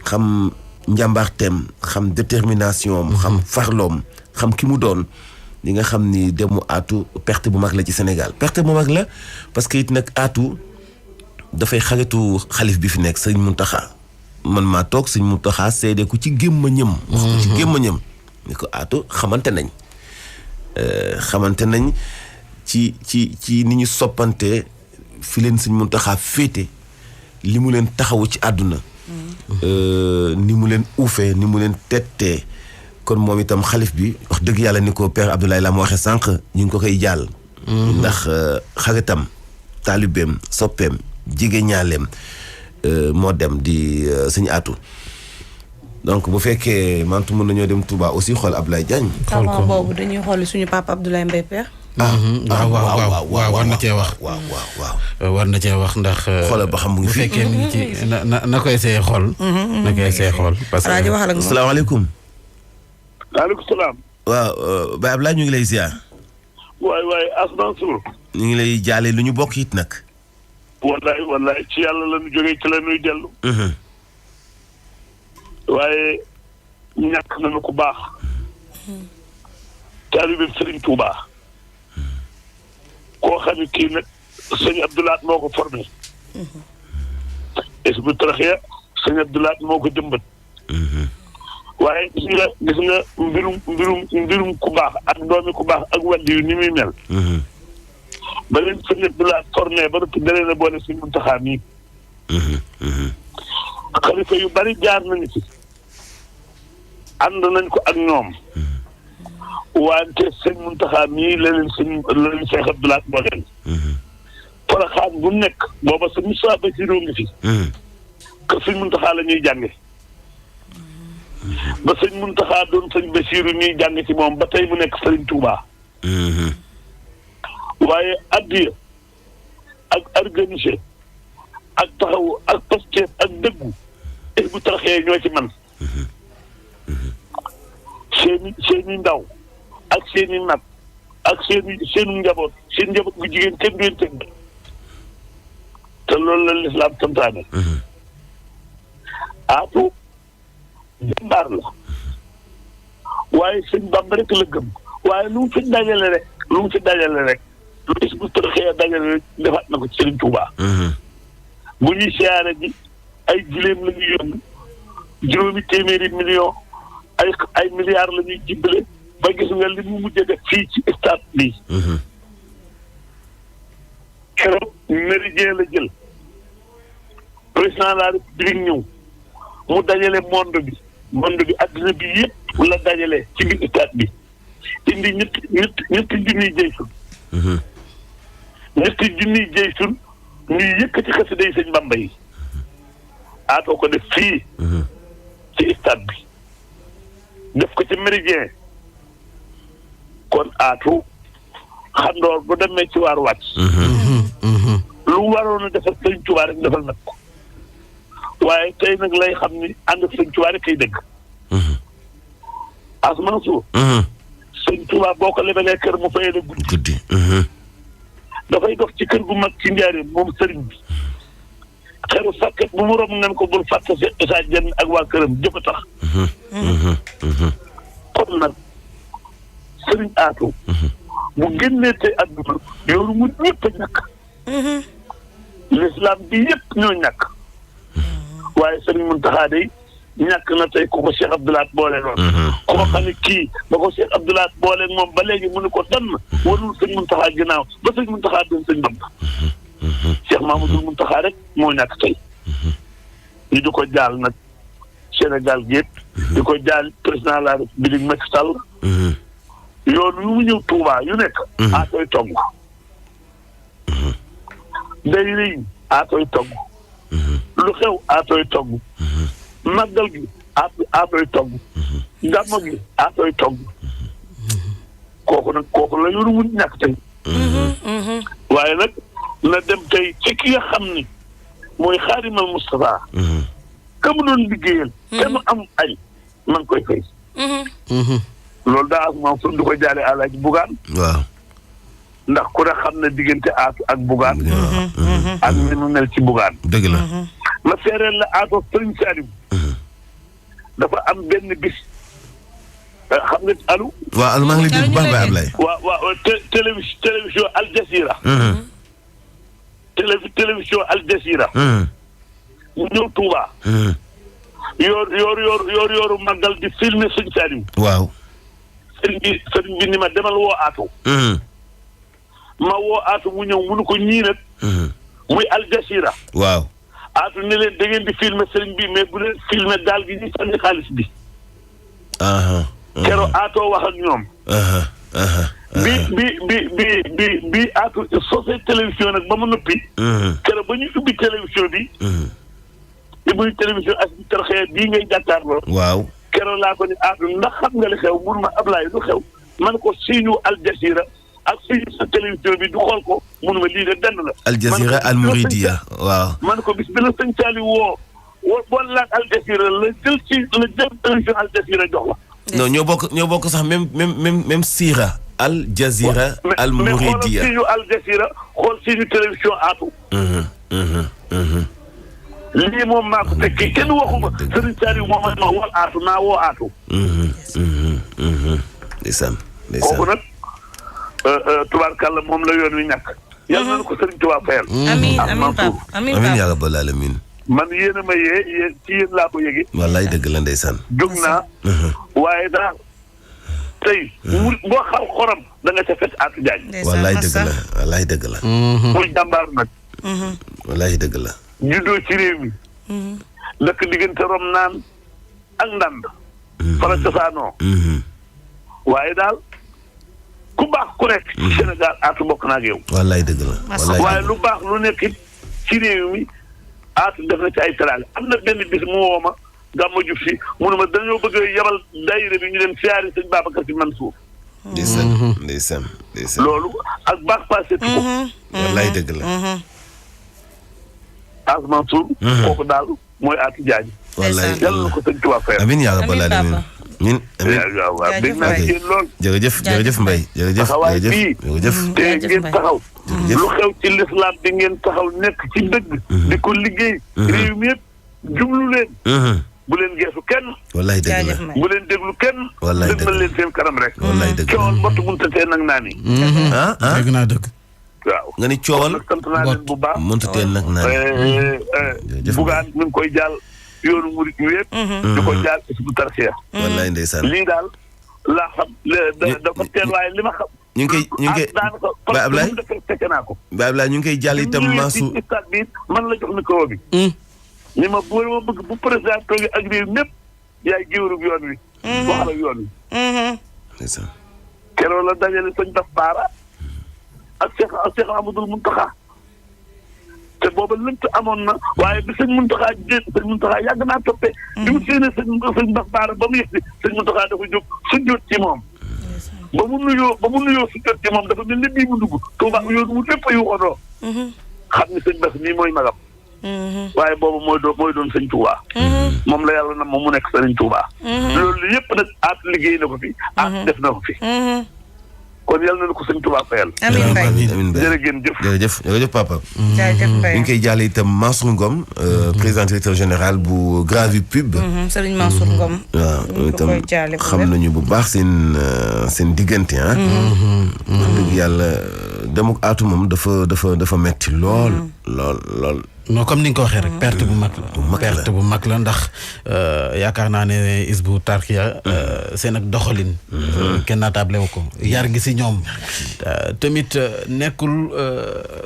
xam njàmbaarteem xam détermination xam farloom xam ki mu doon li nga xam ni demu Atou perte bu mag la ci Sénégal perte bu mag la parce que it nag Atou dafay xaritu xalif bi fi nekk Serigne Mountakha man maa toog Serigne Mountakha seede ko ci gémmañam wax ko ci gémmañam ni ko Atou xamante nañ ci ni ñu soppante fi leen Serigne Mountakha féete li mu leen taxawu ci àdduna ni mu leen uufee ni mu leen tettee kon moom itam xalif bi wax dëgg yàlla ni ko Père Abdoulaye la ma waxee sànq ñu ngi ko koy jàll ndax xaritam taalibeem soppeem jigéen ñaaleem moo dem di Serigne Atou donc bu fekkee mantu mën nañoo dem Touba aussi xool Abdoulaye Diagne xool ko boobu dañuy xool suñu papa Abdoulaye Mbaye Père waaw war na cee wax war na cee wax ndax xoolal ba xam mu ngi fi bu fekkee mi ngi ci na koy see xool na koy see xool parce que asalaamaaleykum waaleykum salaam waaw Baye Abdoulaye ñu ngi lay ziar waay As Mansour ñu ngi lay jaale lu ñu bokk it nag. wallaay ci yàlla la ñu jógee ci la ñuy dellu. waaye ñàkk nañu ku baax. taalibe Sëriñ Tuubaa. koo xam ne kii nag sëñ Abdoulaat moo ko formé. Hizbut Tarqiyyah sëñ Abdoulaat moo ko jëmbat. waaye gis nga mbirum ku baax ak doomi ku baax ak wàll yu ni muy mel. ba leen sëñ Abdoulaat formé ba noppi dalee na boole sëñ Muntaxaa mii. xalifa yu bari jaar nañu ci. ànd nañ ko ak ñoom. wante sëñ Muntaxaa mii la leen Cheikh Abdoulaat booleel. Porokhane bu nekk booba sëñ Moussa Bassirou ngi fi. que sëñ Muntaxaa la ñuy jànge. ba sëñ Muntaxaa doon sëñ Bassirou ñuy jàng ci moom ba tey mu nekk Sëriñ Tuubaa. waaye addiya ak organisé ak taxaw ak pasteef ak dëggu Hizbut Tarqiyyah ñoo ci man. seeni ndaw ak seeni nag ak seeni njaboot seen njaboot bu jigéen kenn du leen tëgg te loolu la lislaam santaane. Aatu jàmbaar la waaye sëñ Bamba rek la gëm waaye lu mu fi dajale rek lu Hizbut Tarqiyyah dajale rek defaat na ko ci Sëriñ Tuubaa. bu ñuy siyaare ji ay gileem la ñuy yóbbu juróomi téeméeri million ay milliards la ñuy jibbale ba gis nga li mu mujjee def fii ci stade bi. keroog méridien la jël président de la République ñëw mu dajale monde bi adduna bi yëpp la dajale ci biir stade bi indi ñetti junniy jeysun. ñetti junniy jeysun ñuy yëkkati xasida yi sëñ Bamba yi. Aatoo ko def fii ci stade bi def ko ci méridien kon Aatu xandoor bu demee ci waar wàcc. lu waroon a defal sëñ Tuubaa rek defal nag ko waaye tey nag lay xam ni ànd ak sëñ Tuubaa rek kay dëgg. Asmaan Suur. sëñ Tuubaa boo ko lebalee kër mu fayee la guddi. dafay dox ci kër gu mag ci njaareem moom sëriñ bi. xeru sàkket bu mu romb ngeen ko bul fàtte si Issa Dieng ak waa këram jëpp a tax. kon nag sëriñ Aatu. bu génnee tey àdduna yoonu mu ñëpp a ñàkk. l'islam bi yëpp ñoo ñàkk. waaye sëriñ Muntaxaa day ñàkk na tey ku ko Cheikh Abdoulaat boole loon. koo xam ne kii ba ko Cheikh Abdoulaat boole moom ba léegi mu ne ko dann warul sëñ Muntaxaa ginnaaw ba sëñ Muntaxaa doon sëñ Bamba. Cheikh Mamadou Muntaxaa rek moo ñàkk tey. ñu di ko jaal nag Sénégal gépp di ko jaal président de la République Macky Sall. yoon yu mu ñëw Touba yu nekk. Aatoy togg. day rëy Aatoy togg. lu xew Aatoy togg. màggal gi Aatoy togg. gàmmu gi Aatoy togg. kooku la yoonu mu ñàkk tey. waaye nag na dem tey ci ki nga xam ni mooy Xaadimal Mustafaa. ka mu doon liggéeyal. te mu am ay man koy fay. loolu daa ak moom du ko jaale Alaaji Bugaan. waaw. ndax ku ne xam na diggante Aatu ak Bugaan. ak ni mu mel ci Bugaan. dëgg la. ma seereel la Aatu Sëriñ Saaliw. dafa am benn bis. xam nga allo. waaw maa ngi lay dégg bu baax Baye Ablaye. waaw télévision Al Jazeera. télévision Al Jazeera. mu ñëw Touba. yooru màggal di filmer Sëñ Saaliw. waaw. sëriñ bi ni ma demal woo Aatu. ma woo Aatu mu ñëw mënu ko ñii nag. muy Al Jazeera. waaw. Aatu ne leen da ngeen di filmer sëriñ bi mais bu leen filmer daal gi ñu sànni xaalis bi. keroog Aatoo wax ak ñoom. bi Aatu sosé télévision nag ba mu noppi. keroog ba ñu ubbi télévision bi. te muy télévision Hizbut Tarqiyyah bii ngay jàkkaarloo. waaw. keroog laa ko ni Aatu ndax xam nga li xew mun ma Ablaye du xew man ko siñu Al Jazeera ak siñu sa télévision bi du xool ko mun ma lii de benn la. Al Jazeera Al Mouridiya waaw. man ko bis bi la sëñ Saaliw boo laaj Al Jazeera la jël télévision Al Jazeera jox la. non ñoo bokk sax même siira Al Jazeera Al Mouridiya. mais xoolal si ñu Al Jazeera xool si ñu télévision aatu. lii moom maa ko tekki kenn waxuma Serigne Saliou moom ma wol aatu naa woo aatu. ndeysaan kooku nag tubaarkàlla moom la yoon wi ñàkk. yàlla na ko Serigne Touba fayal. amiin amiin Pape amiin amiin yaa rabbal aalamiin. man yéen a ma yee ci yéen laa ko yëgee. wallaay dëgg la ndeysaan. jóg naa. waaye daal tey. boo xam xorom da nga ca fet Atou Diagne. wallaay dëgg la wallaay dëgg la. muy jàmbaar nag. wallaay dëgg la. juddoo ci réew mi. dëkk diggante rom naan ak ndand. fara cosaanoo. waaye daal ku baax ku nekk. Sénégal Atou bokk na ak yow. wallaay dëgg la. waaye lu baax lu nekk it ci réew mi Atou def na ci ay teraanga am na benn bis mu woo ma gàmmu jub si mu ne ma dañoo bëgg a yabal daayira bi ñu dem siyaari sëñ Babacar Si Mansour. ndeysaan. loolu ak baax passé ko. wallaay dëgg la. As Mansour. kooku daal mooy Atou Diagne. wallaay yàlla na ko sëñ Tuubaa fayal. amiin yaa rabbal aalamiin. amiin waaw dégg naa ci yéen lool. jërëjëf Mbaye jërëjëf. taxawaay bii te ngeen taxaw. lu xew ci lislaam bi ngeen taxaw nekk ci dëgg. di ko liggéey. réew mi yëpp jublu leen. bu leen geesu kenn. wallaay dëgg la bu leen déglu kenn. wallaay dëgg la déglu leen seen kanam rek. wallaay dëgg la coowal mbott mënta tee nag naa ni. dégg naa dëgg. waaw nga ni coowal sant naa leen bu baax. mënta tee nag naa ni. bugaan mi ngi koy jàll yoonu murit wi yëpp. di ko jàll Hizbut Tarqiyyah. wallaay ndeysaan. lii daal laa xam dafa teel waaye li ma xam. ñu ngi koy daanaka Baye Ablaye fekke naa ko. Baye Ablaye ñu ngi koy jàll itam maasu. stade bi man la jox micro bi. ni ma bu ma bëgg bu président toogee ak réew mépp yaay jiwru yoon wi. wax la yoon wi. ndeysaan. keroog la dajale sëñ Bass Baara ak Cheikh Amadou Mountakha te booba lënt amoon na waaye bi sëñ Mountakha yàgg naa toppee. bi mu séenee sëñ Bass Baara ba mu yëg si sëñ Mountakha dafa jóg sujjóot ci moom. ba mu nuyoo sujjóot ci moom dafa mel ni bii mu dugg Touba yoon mu lépp yu xodoo. xam ni sëñ Bass nii mooy magam. waaye boobu mooy doon sëñ Touba. moom la yàlla na moom mu nekk sëñ Touba. loolu yëpp nag Atou liggéey na ko fi. Atou def na ko fi. kon yàlla na ko sëñ Touba fayal. amiin Mbaye amiin jërëjëf papa. jaajëf Mbaye ñu ngi koy jàll itam Mansour Ngom président directeur général bu Gravi Pub. Serigne Mansour Ngom. waaw itam xam nañu bu baax seen diggante ah. wax dëgg yàlla demuk Atou moom dafa metti lool. non comme ni nga ko waxee rek perte bu mag la. perte bu mag la ndax yaakaar naa ne Hizbut Tarqiyyah seen ak doxalin. kenn naataable wu ko yar gi si ñoom. tamit nekkul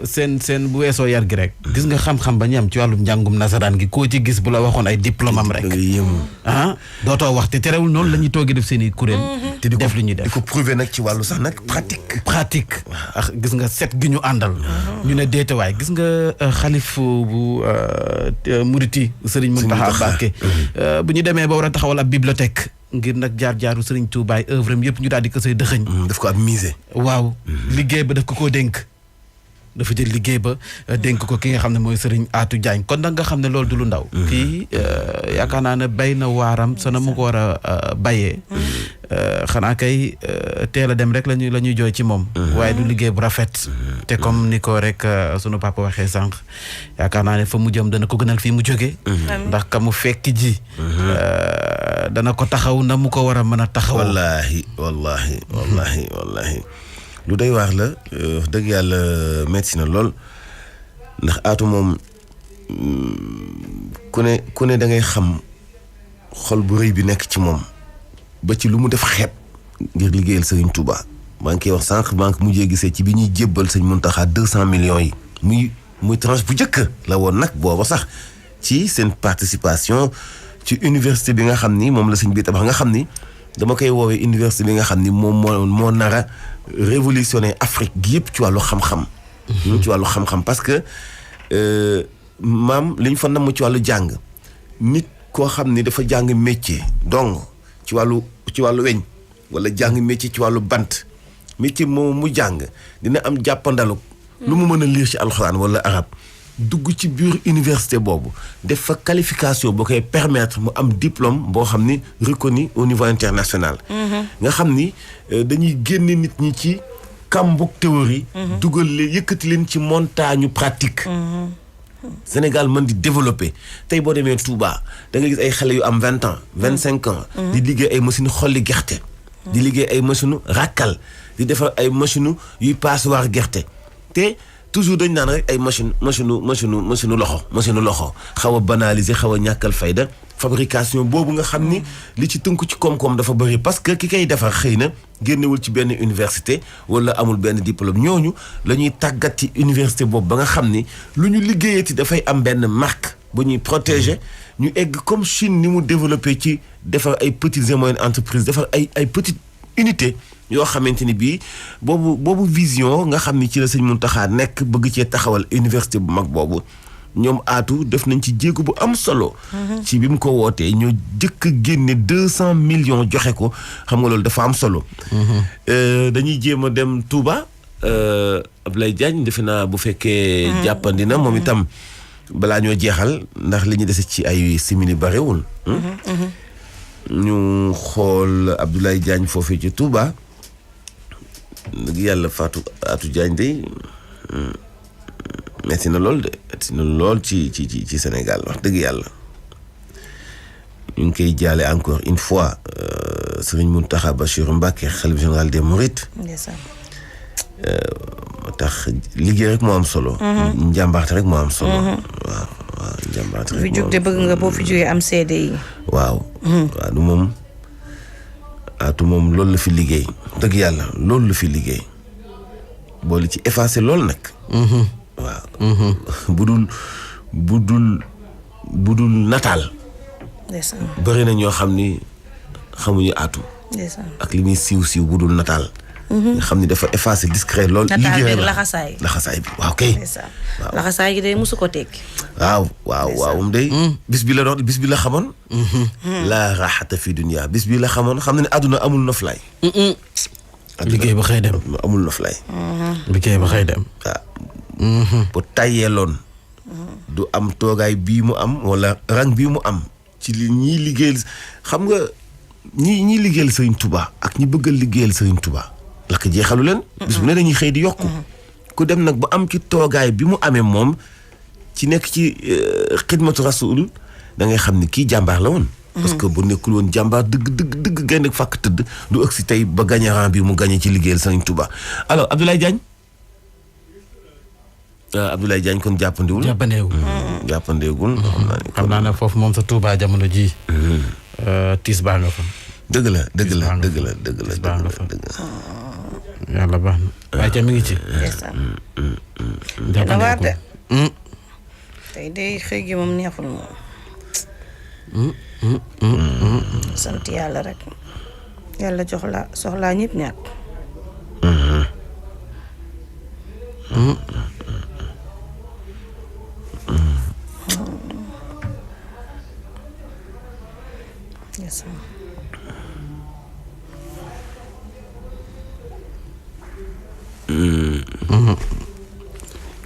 seen bu weesoo yar gi rek. gis nga xam-xam ba ñu am ci wàllum njàngum nasaraan gi koo ci gis bu la waxoon ay diplôme am rek. dootoo wax te terewul noonu la ñuy toogee def seen i kuréel. te di def li ñuy def di ko prouver nag ci wàllu sax nag pratique. gis nga set gi ñu àndal. ñu ne déetewaay gis nga xalif bu Muriti Serigne Mountakha Mbacké bu ñu demee ba war a taxawal ab bibliothèque ngir nag jaar-jaaru Serigne Touba œuvre am yëpp ñu daal di ko say dëxëñ. daf ko ab musée. waaw liggéey ba daf ko dénk. dafa jël liggéey ba dénk ko ki nga xam ne mooy Serigne Atou Diagne kon nag nga xam ne loolu du lu ndaw. kii yaakaar naa ne bay na waaram sa na mu ko war a bayee. xanaa kay teel a dem rek la ñuy jooy ci moom. waaye du liggéey bu rafet. te comme ni ko rek sunu papa waxee sànq yaakaar naa ne fa mu jëm dana ko gënal fii mu jógee. ndax ka mu fekk ji. dana ko taxaw na mu ko war a mën a taxaw. wallaahi. lu doy waar la wax dëgg yàlla metti na lool ndax Atou moom ku ne da ngay xam xol bu rëy bi nekk ci moom ba ci lu mu def xeeb ngir liggéeyal Serigne Touba. maa ngi koy wax sànq maa ngi mujjee gisee ci bi ñuy jébbal sëñ Mountakha 200 millions yi muy tranche bu njëkk la woon nag booba sax ci seen participation ci université bi nga xam ni moom la sëñ bi tabax nga xam ni dama koy woowee université bi nga xam ni moom moo nara révolutionner Afrique gi yëpp ci wàllu xam-xam. ci wàllu xam-xam parce que maam li ñu fa namm ci wàllu jàng nit koo xam ni dafa jàng métier donc ci wàllu weñ wala jàng métier ci wàllu bant métier moom mu jàng dina am jàppandalu lu mu mën a lire ci alxuraan wala arab dugg ci biir université boobu def fa qualification boo koy permettre mu am diplôme boo xam ni reconnu au niveau international. nga xam ni dañuy génne nit ñi ci kambuk théorie. dugal leen yëkkati leen ci montagne pratique. Sénégal mën di développer tey boo demee Touba da nga gis ay xale yu am 20 ans 25 ans. di liggéey ay machine xolli gerte. di liggéey ay machine ràkkal di defar ay machine yuy passoire gerte te toujours dañ naan rek ay machine loxo xaw a banaliser xaw a ñàkkal fayda fabrication boobu nga xam ni li ci tënku ci koom-koom dafa bëri parce que ki koy defar xëy na génnewul ci benn université wala amul benn diplôme ñooñu la ñuy tàggat ci université boobu ba nga xam ni lu ñu liggéeyati dafay am benn marque bu ñuy protéger ñu egg comme Chine ni mu développé ci defar ay petites et moyennes entreprises defar ay petites unités yoo xamante ni bii boobu vision nga xam ni ci la sëñ Mountakha nekk bëgg cee taxawal université bu mag boobu ñoom aatu def nañ ci jéego bu am solo. ci bi mu ko wootee ñoo jëkk a génne 200 millions joxe ko xam nga loolu dafa am solo. dañuy jéem a dem Touba Abdoulaye Diagne defe naa bu fekkee. jàppandi na moom itam balaa ñoo jeexal ndax li ñu dese ci ay simili barewul. ñu xool Abdoulaye Diagne foofee ci Touba. dëgg yàlla Fatou Diagne de metti na lool ci Sénégal wax dëgg yàlla ñu ngi koy jaale encore une fois Serigne Mountakha Bassirou Mbacké khalife général des Mourides. moo tax liggéey rek moo am solo. njàmbaarte rek moo am solo. waaw njàmbaarte rek fi jóg de bëgg nga boo fi jógee am seede yi. waaw du moom aatu moom loolu la fi liggéey dëgg yàlla loolu la fi liggéey boole ci effacé loolu nag. waaw. bu dul nataal. bëri na ñoo xam ni xamuñu aatu. ak li muy siiw bu dul nataal. nga xam ni dafa effacé discret lool. liggéey la laxasaay bi waaw kay. waaw laxasaay gi de mosu ko tekki. waaw moom day. bis bi la xamoon. laa raaxata fi dunya bis bi la xamoon xam na ne àdduna amul noflaay. liggéey ba xëy dem amul noflaay. liggéey ba xëy dem. waaw. bu tàyyeeloon. du am toogaay bii mu am wala rang bii mu am ci li ñiy liggéeyal xam nga ñi liggéeyal Serigne Touba ak ñi bëggal liggéeyal Serigne Touba. lakk jeexalu leen. bis bu ne dañuy xëy di yokku. ku dem nag ba am ci toogaay bi mu amee moom ci nekk ci xidmatu rasul da ngay xam ni kii jàmbaar la woon. parce que bu nekkul woon jàmbaar dëgg gaynde fàkk tëdd du ëgg si tey ba gagné rang bi mu gagné ci liggéeyal Serigne Touba alors Abdoulaye Diagne. Abdoulaye Diagne kon jàppandiwul. jàppandeegul. xam naa ne foofu moom sa Touba jamono ji tiis baa nga fa. dëgg la. yàlla baax na. waaye ca mi ngi ci. jàppandeegul tey day xëy gi moom neexul moom. sant yàlla rek. yàlla jox la soxlaa ñëpp ñàkk.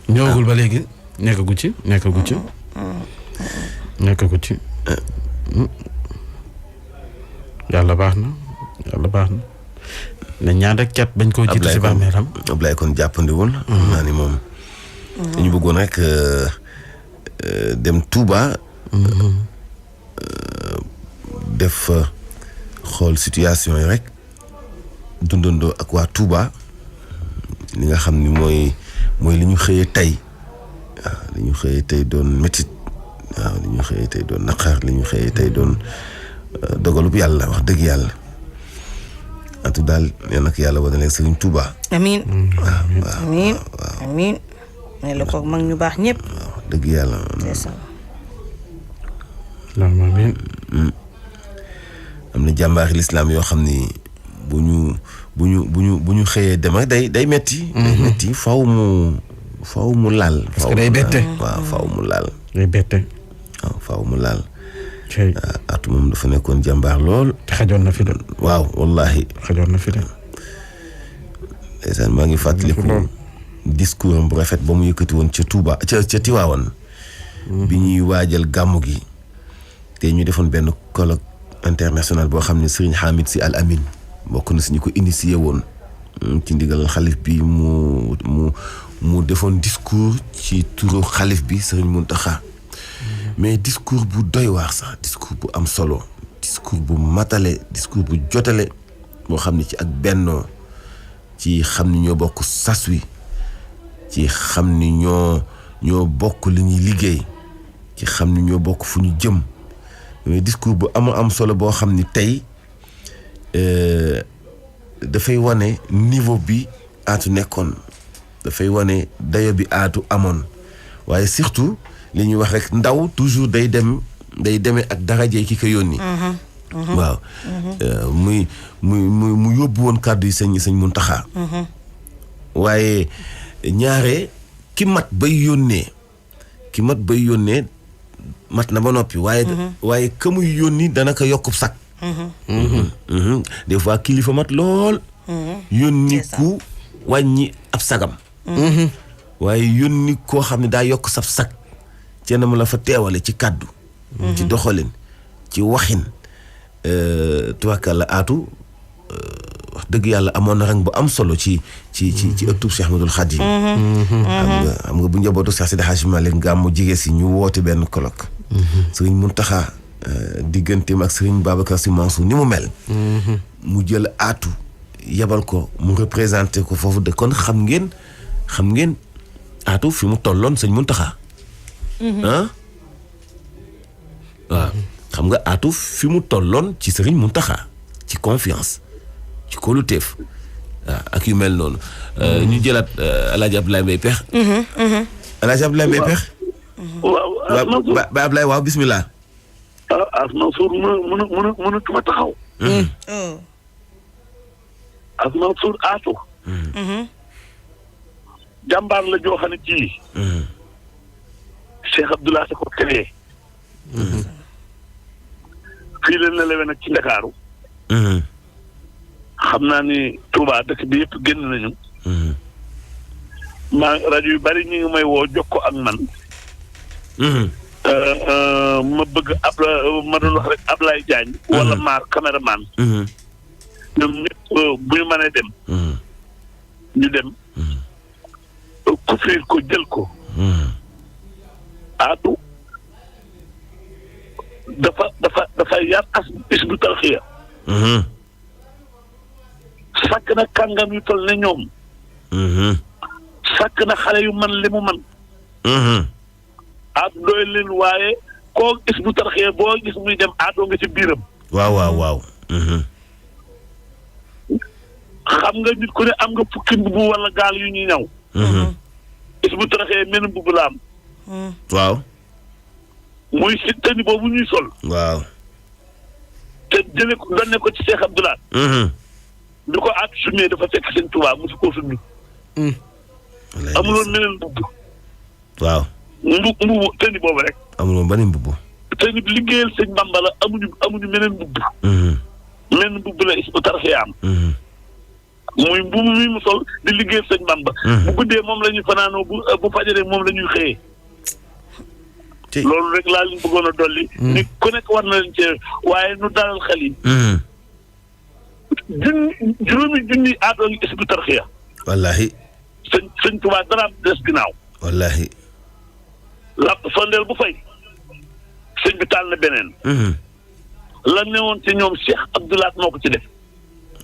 ñëwagul ba léegi nekkagu ci. yàlla baax na na ñaan rek cat bañ koo jiitu si bàmmeelam. Ablaye kon jàppandiwul. xam naa ni moom. dañu bëggoon rek dem Touba. def xool situation yi rek dundandoo ak waa Touba li nga xam ni mooy li ñu xëyee tey waaw li ñu xëyee tey doon métit waaw li ñu xëyee tey doon naqar li ñu xëyee tey doon dogalub yàlla wax dëgg yàlla atu daal nee nag yàlla wane leen Sëriñ Touba. amiin. waaw amiin. ne la ko mag ñu baax ñëpp. waaw dëgg yàlla. amiin. am na jàmbaari lislaam yoo xam ni bu ñu xëyee dem ak day metti. day metti faaw mu laal. parce que day bette. waaw faaw mu laal. day bette. waaw faaw mu laal. atu moom dafa nekkoon jàmbaar lool. te xajoon na fi de. waaw wallaahi. xajoon na fi de. ndeysaan maa ngi fàttaliku. discours am bu rafet ba mu yëkkati woon ca Touba ca Tiwaawan bi ñuy waajal gàmmu gi te ñu defoon benn colloque international boo xam ne Serigne Hamid Sy Al Amin bokk na si ñu ko initié woon ci ndigal xalif bi mu defoon discours ci turu xalif bi Serigne Mountakha mais discours bu doy waar sax discours bu am solo discours bu matale discours bu jotale boo xam ne ci ak bennoo ci xam ni ñoo bokk sas wi ci xam ni ñoo bokk li ñuy liggéey ci xam ni ñoo bokk fu ñu jëm mais discours bu am solo boo xam ni tey dafay wane niveau bi Atou nekkoon dafay wane dayo bi Atou amoon waaye surtout li ñuy wax rek ndaw toujours day demee ak daraje ki ko yónni waaw mu yóbbu woon kàddu yi sëñ Mountakha waaye ñaare ki mat bay yónnee mat na ba noppi waaye ka muy yónni dana ko yokkub sag des fois kilifa mat lool yónni ku wàññi ab sagam waaye yónni koo xam ne daa yokk sab sag ci na ma la fa teewale ci kàddu ci doxalin ci waxin tubaarkàlla Atou wax dëgg yàlla amoon na rang bu am solo ci ëttub Cheikh Ahmadoul Khadim xam nga bu njabootu Cheikh Seydi Hadji Malick gàmmu jige si ñu woote benn colloque Serigne Mountakha digganteem ak Serigne Babacar Sy Mansour ni mu mel mu jël Atou yebal ko mu représenté ko foofu de kon xam ngeen Atou fi mu tolloon Serigne Mountakha waaw xam nga Atou fi mu tolloon ci Serigne Mountakha ci confiance ci kóoluteef waaw ak yu mel noonu ñu jëlaat El Hadj Abdoulaye Mbaye Pekh El Hadj Abdoulaye Mbaye Pekh waaw ba Abdoulaye waaw bismillah Mansour mënatuma taxaw Mansour Atou jàmbaar la joo xam ne ci Cheikh Abdoulaye sa ko créé fii la ne lewe nag ci Ndakaaru xam naa ni Touba dëkk bi yëpp génn nañu rajo yu bari ñu ngi may woo jokko ak man ma bëgg ma doon wax rek Ablaye Diagne wala maar caméraman ñoom ñëpp bu ñu mënee dem ñu dem ku fiir ko jël ko Atou dafa yar as Hizbut Tarqiyyah sàkk na kàngam yu toll ne ñoom sàkk na xale yu man li mu man Atou doy leen waaye koo Hizbut Tarqiyyah boo gis muy dem Atou nga ci biiram waaw xam nga nit ku ne am nga fukki mbubb wala gaal yu ñuy ñaw Hizbut Tarqiyyah menn mbubb la am waaw muy si tëni boobu ñuy sol waaw te jële ko donne ko ci Cheikh Abdoulaye bi ko Atou sumee dafa fekk seen Touba mosu koo summi amuloon meneen mbubb waaw mbubb tëni boobu rek amuloon beneen mbubb tëni bi liggéeyal sëñ Bamba la amuñu meneen mbubb meneen mbubb la Hizbut Tarqiyyah am muy mbubb mi mu sol di liggéeyal sëñ Bamba bu guddee moom la ñuy fanaanoo bu fajaree moom la ñuy xëyee loolu rek laa leen bëggoon a dolli ni ku nekk war na leen cee waaye nu dalal xel yi juróomi junni Atou ngi Hizbut Tarqiyyah wallahi sëñ Tuubaa dara des ginnaaw wallahi làpp sondeel bu fay sëñ bi taal na beneen la newoon ci ñoom Cheikh Abdoulaye moo ko ci def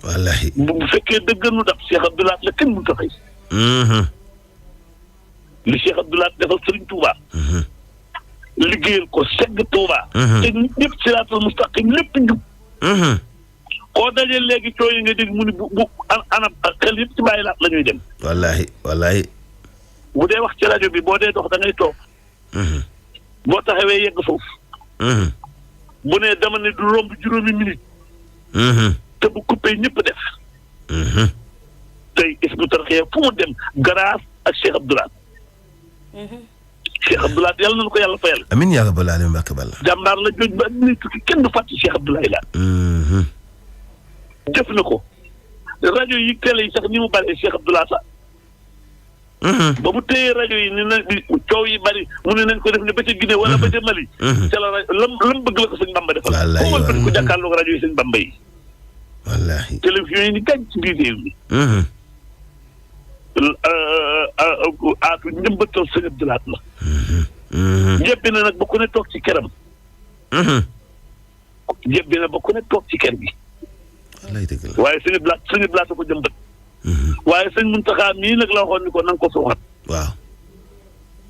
wallahi bu fekkee dëgg nu daf Cheikh Abdoulaye la kenn mënut a fay li Cheikh Abdoulaye defal Sëriñ Tuubaa liggéeyal ko segg Touba te ñëpp siraatal mustaqim lépp njub koo dajee léegi coow yi nga dégg mu ni bu anam xel yëpp ci bàyyi laat la ñuy dem wallahi bu dee wax ci rajo bi boo dee dox da ngay toog boo taxawee yegg foofu bu ne dama ne du romb juróomi minute te bu coupé ñëpp def tey Hizbut Tarqiyyah fu mu dem grâce ak Cheikh Abdoulaye Cheikh Abdoulaye yàlla na ko yàlla fayal. amiin yaa rabbal aalamiin mbàkk balla. jàmbaar la jooju ba nit ki kenn du fàtte Cheikh Abdoulaye la. jëf na ko rajo yi télé yi sax ni mu bëree Cheikh Abdoulaye sax ba mu téye rajo yi ni na coow yi bari mu ne nañ ko def ne ba ca Guinée wala ba ca Mali. ca la rajo lam bëgg la ko sëñ Bamba defal. wallaahi ko wëlbati ko jàkkaarloog rajo yi sëñ Bamba yi. wallaahi. télévision yi ni gàñ ci biir réew mi. aatu njëmbatal sëñ Abdoulaat la. jébbi na nag ba ku ne toog ci këram. jébbi na ba ku ne toog ci kër gi. wallaahi dëgg la. waaye sëñ Abdoulaat ko jëmbat. waaye sëñ Muntaxa mii nag la waxoon ni ko na nga ko suuxat. waaw.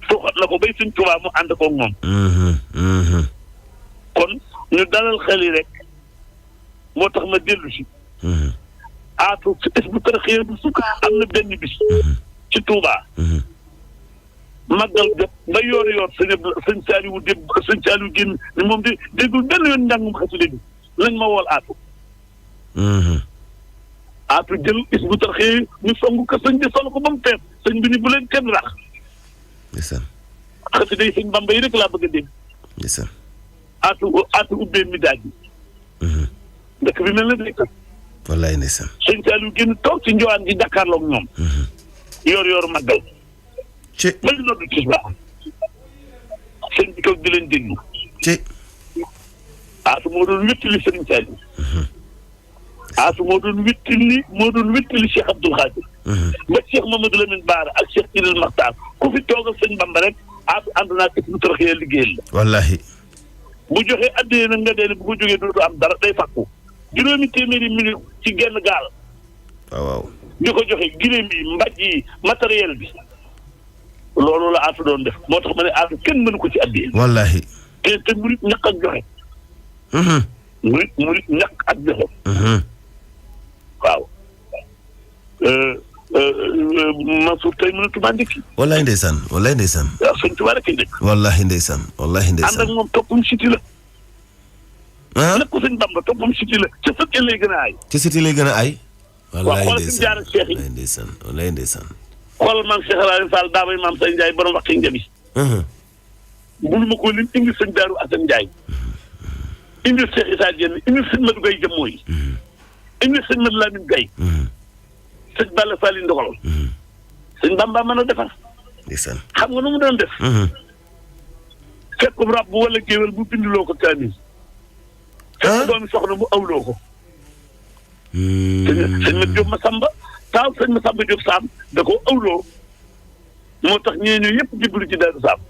suuxat na ko bay sëñ Tuubaa mu ànd koog moom. kon ñu dalal xel yi rek moo tax ma dellu si. aatu si es bu taraxee bu sukk am na benn bis. ci Tuubaa. màggal jot ba yoor sëñ Saaliwu génn ni moom de déggul benn yoon njàngum xasida bi lañ ma wool aatu. aatu jël is bu tarxee ñu song ko sëñ bi sol ko ba mu fees sëñ bi ni bu leen kenn rax. ndeysaan. xasida yi sëñ Bamba yi rek laa bëgg a dégg. ndeysaan. aatu ubbee mi daaj bi. dëkk bi mel na dëkk. wallaay ndeysaan. sëñ Saliou génn toog ci njowaan gi jàkkaarloog ñoom. yor màggal. ci ba ñu noddu ci baax. sëñ bi toog di leen déglu. ci aatu moo doon wéttali sëriñ Saliou. aatu moo doon wéttali Cheikh Abdoul Khadir. ba Cheikh Mamadou Lamine Bara ak Cheikh Idil Makhtar ku fi toogal sëñ Bamba rek aatu ànd naa ko bu taraxee liggéeyal la. wallaahi. bu joxee addee nag nga dee bu ko jógee dootu am dara day fàkku. 5 téeméeri minute ci genn gaal. waaw. di ko joxe gileem yi mbaj yi matériel bi. loolu la aatu doon def moo tax ma ne aatu kenn mënu ko ci addee. wallaahi. te murit ñàkk ak joxe. murit ñàkk ak joxe. waaw. Mansour tey mënatuma ndekki. wallaahi ndeysaan. wallaahi ndeysaan. waaw sëñ Tuubaa rek a nekk. wallaahi ndeysaan. wallaahi ndeysaan. ànd ak moom toppum siti la. nekk ko sëñ Bamba toppum siti la ca sëñ lay gën a aay. ci siti lay gën a aay. wallaahi xoolal fi mu jaar ak Cheikh yi. wallaahi ndeysaan. wallaahi ndeysaan. xoolal maam Cheikh Ibrahima Fall daa bay maam Sëñ Ndiaye borom waxi njabi. bul ma ko lim indi sëñ Daaru Asan Ndiaye. indi Cheikh Issa Diène indi sëñ Madou Gaye Jëmmooy. indi sëñ Madou Lamine Gaye. sëñ Balla Fall Ndoxol. sëñ Bamba mën a defar. ndeysaan. xam nga nu mu doon def. fekk bu rab bu wala géwél bu binduloo ko kaamil. fekk doomi soxna mu awloo ko. sëñ ma Jóob Masamba taaw sëñ Masamba Jóob Saam da ko awloo moo tax ñeeñu yëpp jiblu ci Daaru Saam.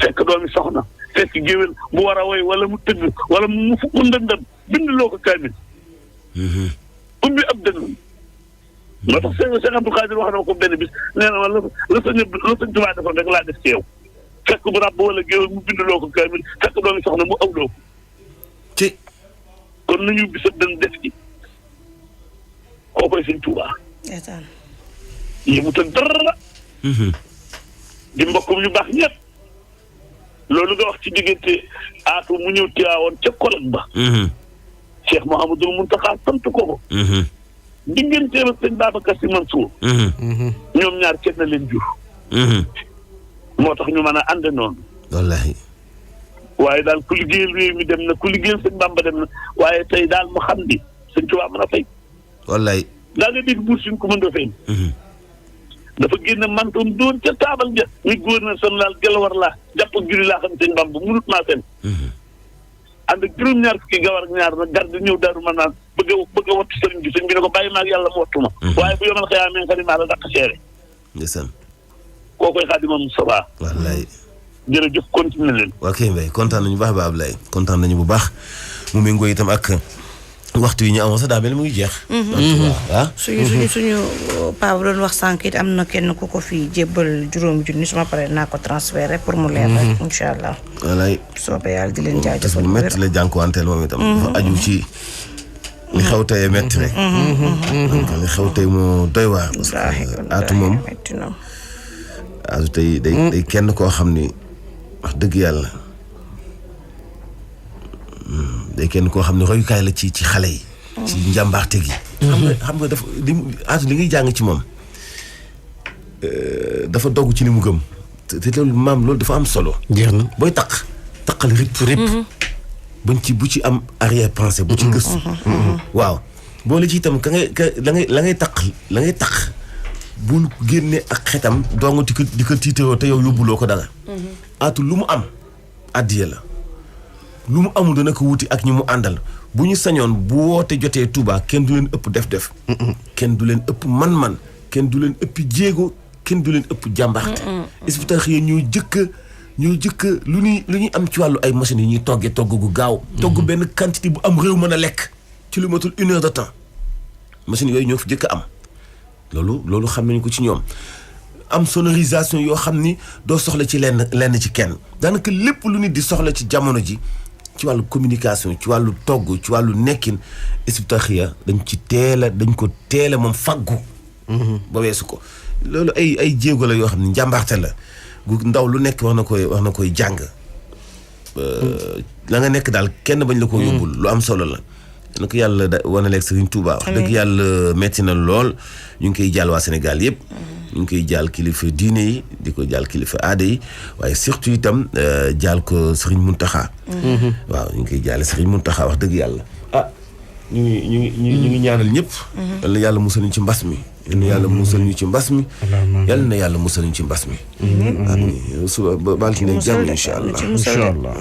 fekk doomi soxna fekk géwél bu war a woy wala mu tëgg wala mu fukk ndëndëm binduloo ko kaamil. ubbi ab dënnam. moo tax Cheikh Abdou Khadir wax na ko benn bis nee na ma la sëñ Tuubaa defoon rek laa def ci yow. fekk bu ràbb wala géwél mu binduloo ko kaamil fekk doomi soxna mu awloo ko. ci kon nañu bisa dën def ci koo koy sëñ Tuubaa yëmutal dara di mbokkum ñu baax ñëpp loolu nga wax ci diggante aatu mu ñëw Tiwaawoon ca kolak ba Cheikh Mouhamadoul Mountakha sant ko ko digganteem ak sëñ Babacar Sy Mansour ñoom ñaar kenn leen jur moo tax ñu mën a ànd noonu wallaahi. waaye daal ku liggéeyal réew mi dem na ku liggéeyal sëñ Bamba dem na waaye tey daal mu xam ni sëñ Tuubaa mën a fay. wallaay. daa nga dégg buur suñ ko mën a fay. dafa génne mantoom doon ca taabal ja ni gouverneur général Gelwaar laa jàpp ak julli laa xam sëñ Bamba munut maa seen. ànd ak juróom-ñaar fukki gawar ak ñaar nag garde ñëw daaru ma naan bëgg a wattu sëriñ bi sëñ bi ne ko bàyyi ma ak yàlla mu wattu ma. waaye bu yomal xëyaa mee nga ni maa la dàq seere. ndeysaan. koo koy Xaadimu Mustafaa. wallaay. jërëjëf continué leen. waa kay Mbaye kontaan nañu bu baax ba Ablaye kontaan nañu bu baax mu méngoo itam ak waxtu yi ñu amoon sax daa mel ni mu ngi jeex. waaw suñu Pape doon wax sànq it am na kenn ku ko fi jébbal juróomi junni suma paree naa ko transféré pour mu leer rek incha allah. wallaay. soobee yàlla di leen jaajëfal bu métti la jànkuwanteel moom itam. dafa aju ci li xew tey métti rek. donc li xew tey moo doy waar. parce que aatu moom aatu tey day kenn koo xam ni. wax dëgg yàlla day kenn koo xam ne royukaay la ci xale yi. ci njàmbaarte gi. xam nga dafa li ngay jàng ci moom dafa dogg ci li mu gëm. te loolu maam loolu dafa am solo. jeex na booy taqal rip. buñ ci bu ci am arrière pensée bu ci gëstu. waaw boole ci itam la ngay taq bul génne ak xetam dong di ko tiitaroo te yow yóbbuloo ko dara. Aatu lu mu am addiya la lu mu amul dana ko wuti ak ñi mu àndal bu ñu sañoon bu woote jotee Touba kenn du leen ëpp def kenn du leen ëpp man-man kenn du leen ëpp jéego kenn du leen ëpp jàmbaarte. Hizbut-Tarqiyyah ñoo jëkk lu ñuy am ci wàllu ay machines yi ñuy toggee togg gu gaaw. togg benn quantité bu am réew mën a lekk ci lu matul 1 heure de temps machines yooyu ñoo fi jëkk am loolu xam nañu ko ci ñoom. am sonorisation yoo xam ni doo soxla ci lenn ci kenn daanaka lépp lu nit di soxla ci jamono ji ci wàllu communication ci wàllu togg ci wàllu nekkin Hizbut-Tarqiyyah dañ ko teel a moom faggu. ba weesu ko loolu ay jéego la yoo xam ne njàmbaarte la gu ndaw lu nekk wax na koy jàng la nga nekk daal kenn bañ la ko yóbbul lu am solo la. na ko yàlla wane leeg Serigne Touba wax dëgg yàlla metti na lool ñu ngi koy jàll waa Sénégal yëpp. ñu ngi koy jàll kilifa diine yi di ko jàll kilifa aada yi waaye surtout itam jàll ko Serigne Mountakha. waaw ñu ngi koy jàll Serigne Mountakha wax dëgg yàlla ñu ngi ñaanal ñëpp. yàlla musal ñu ci mbas mi. yàlla musal ñu ci mbas mi. yàlla na yàlla musal ñu ci mbas mi. amiin suba ba altine jàmm incha allah.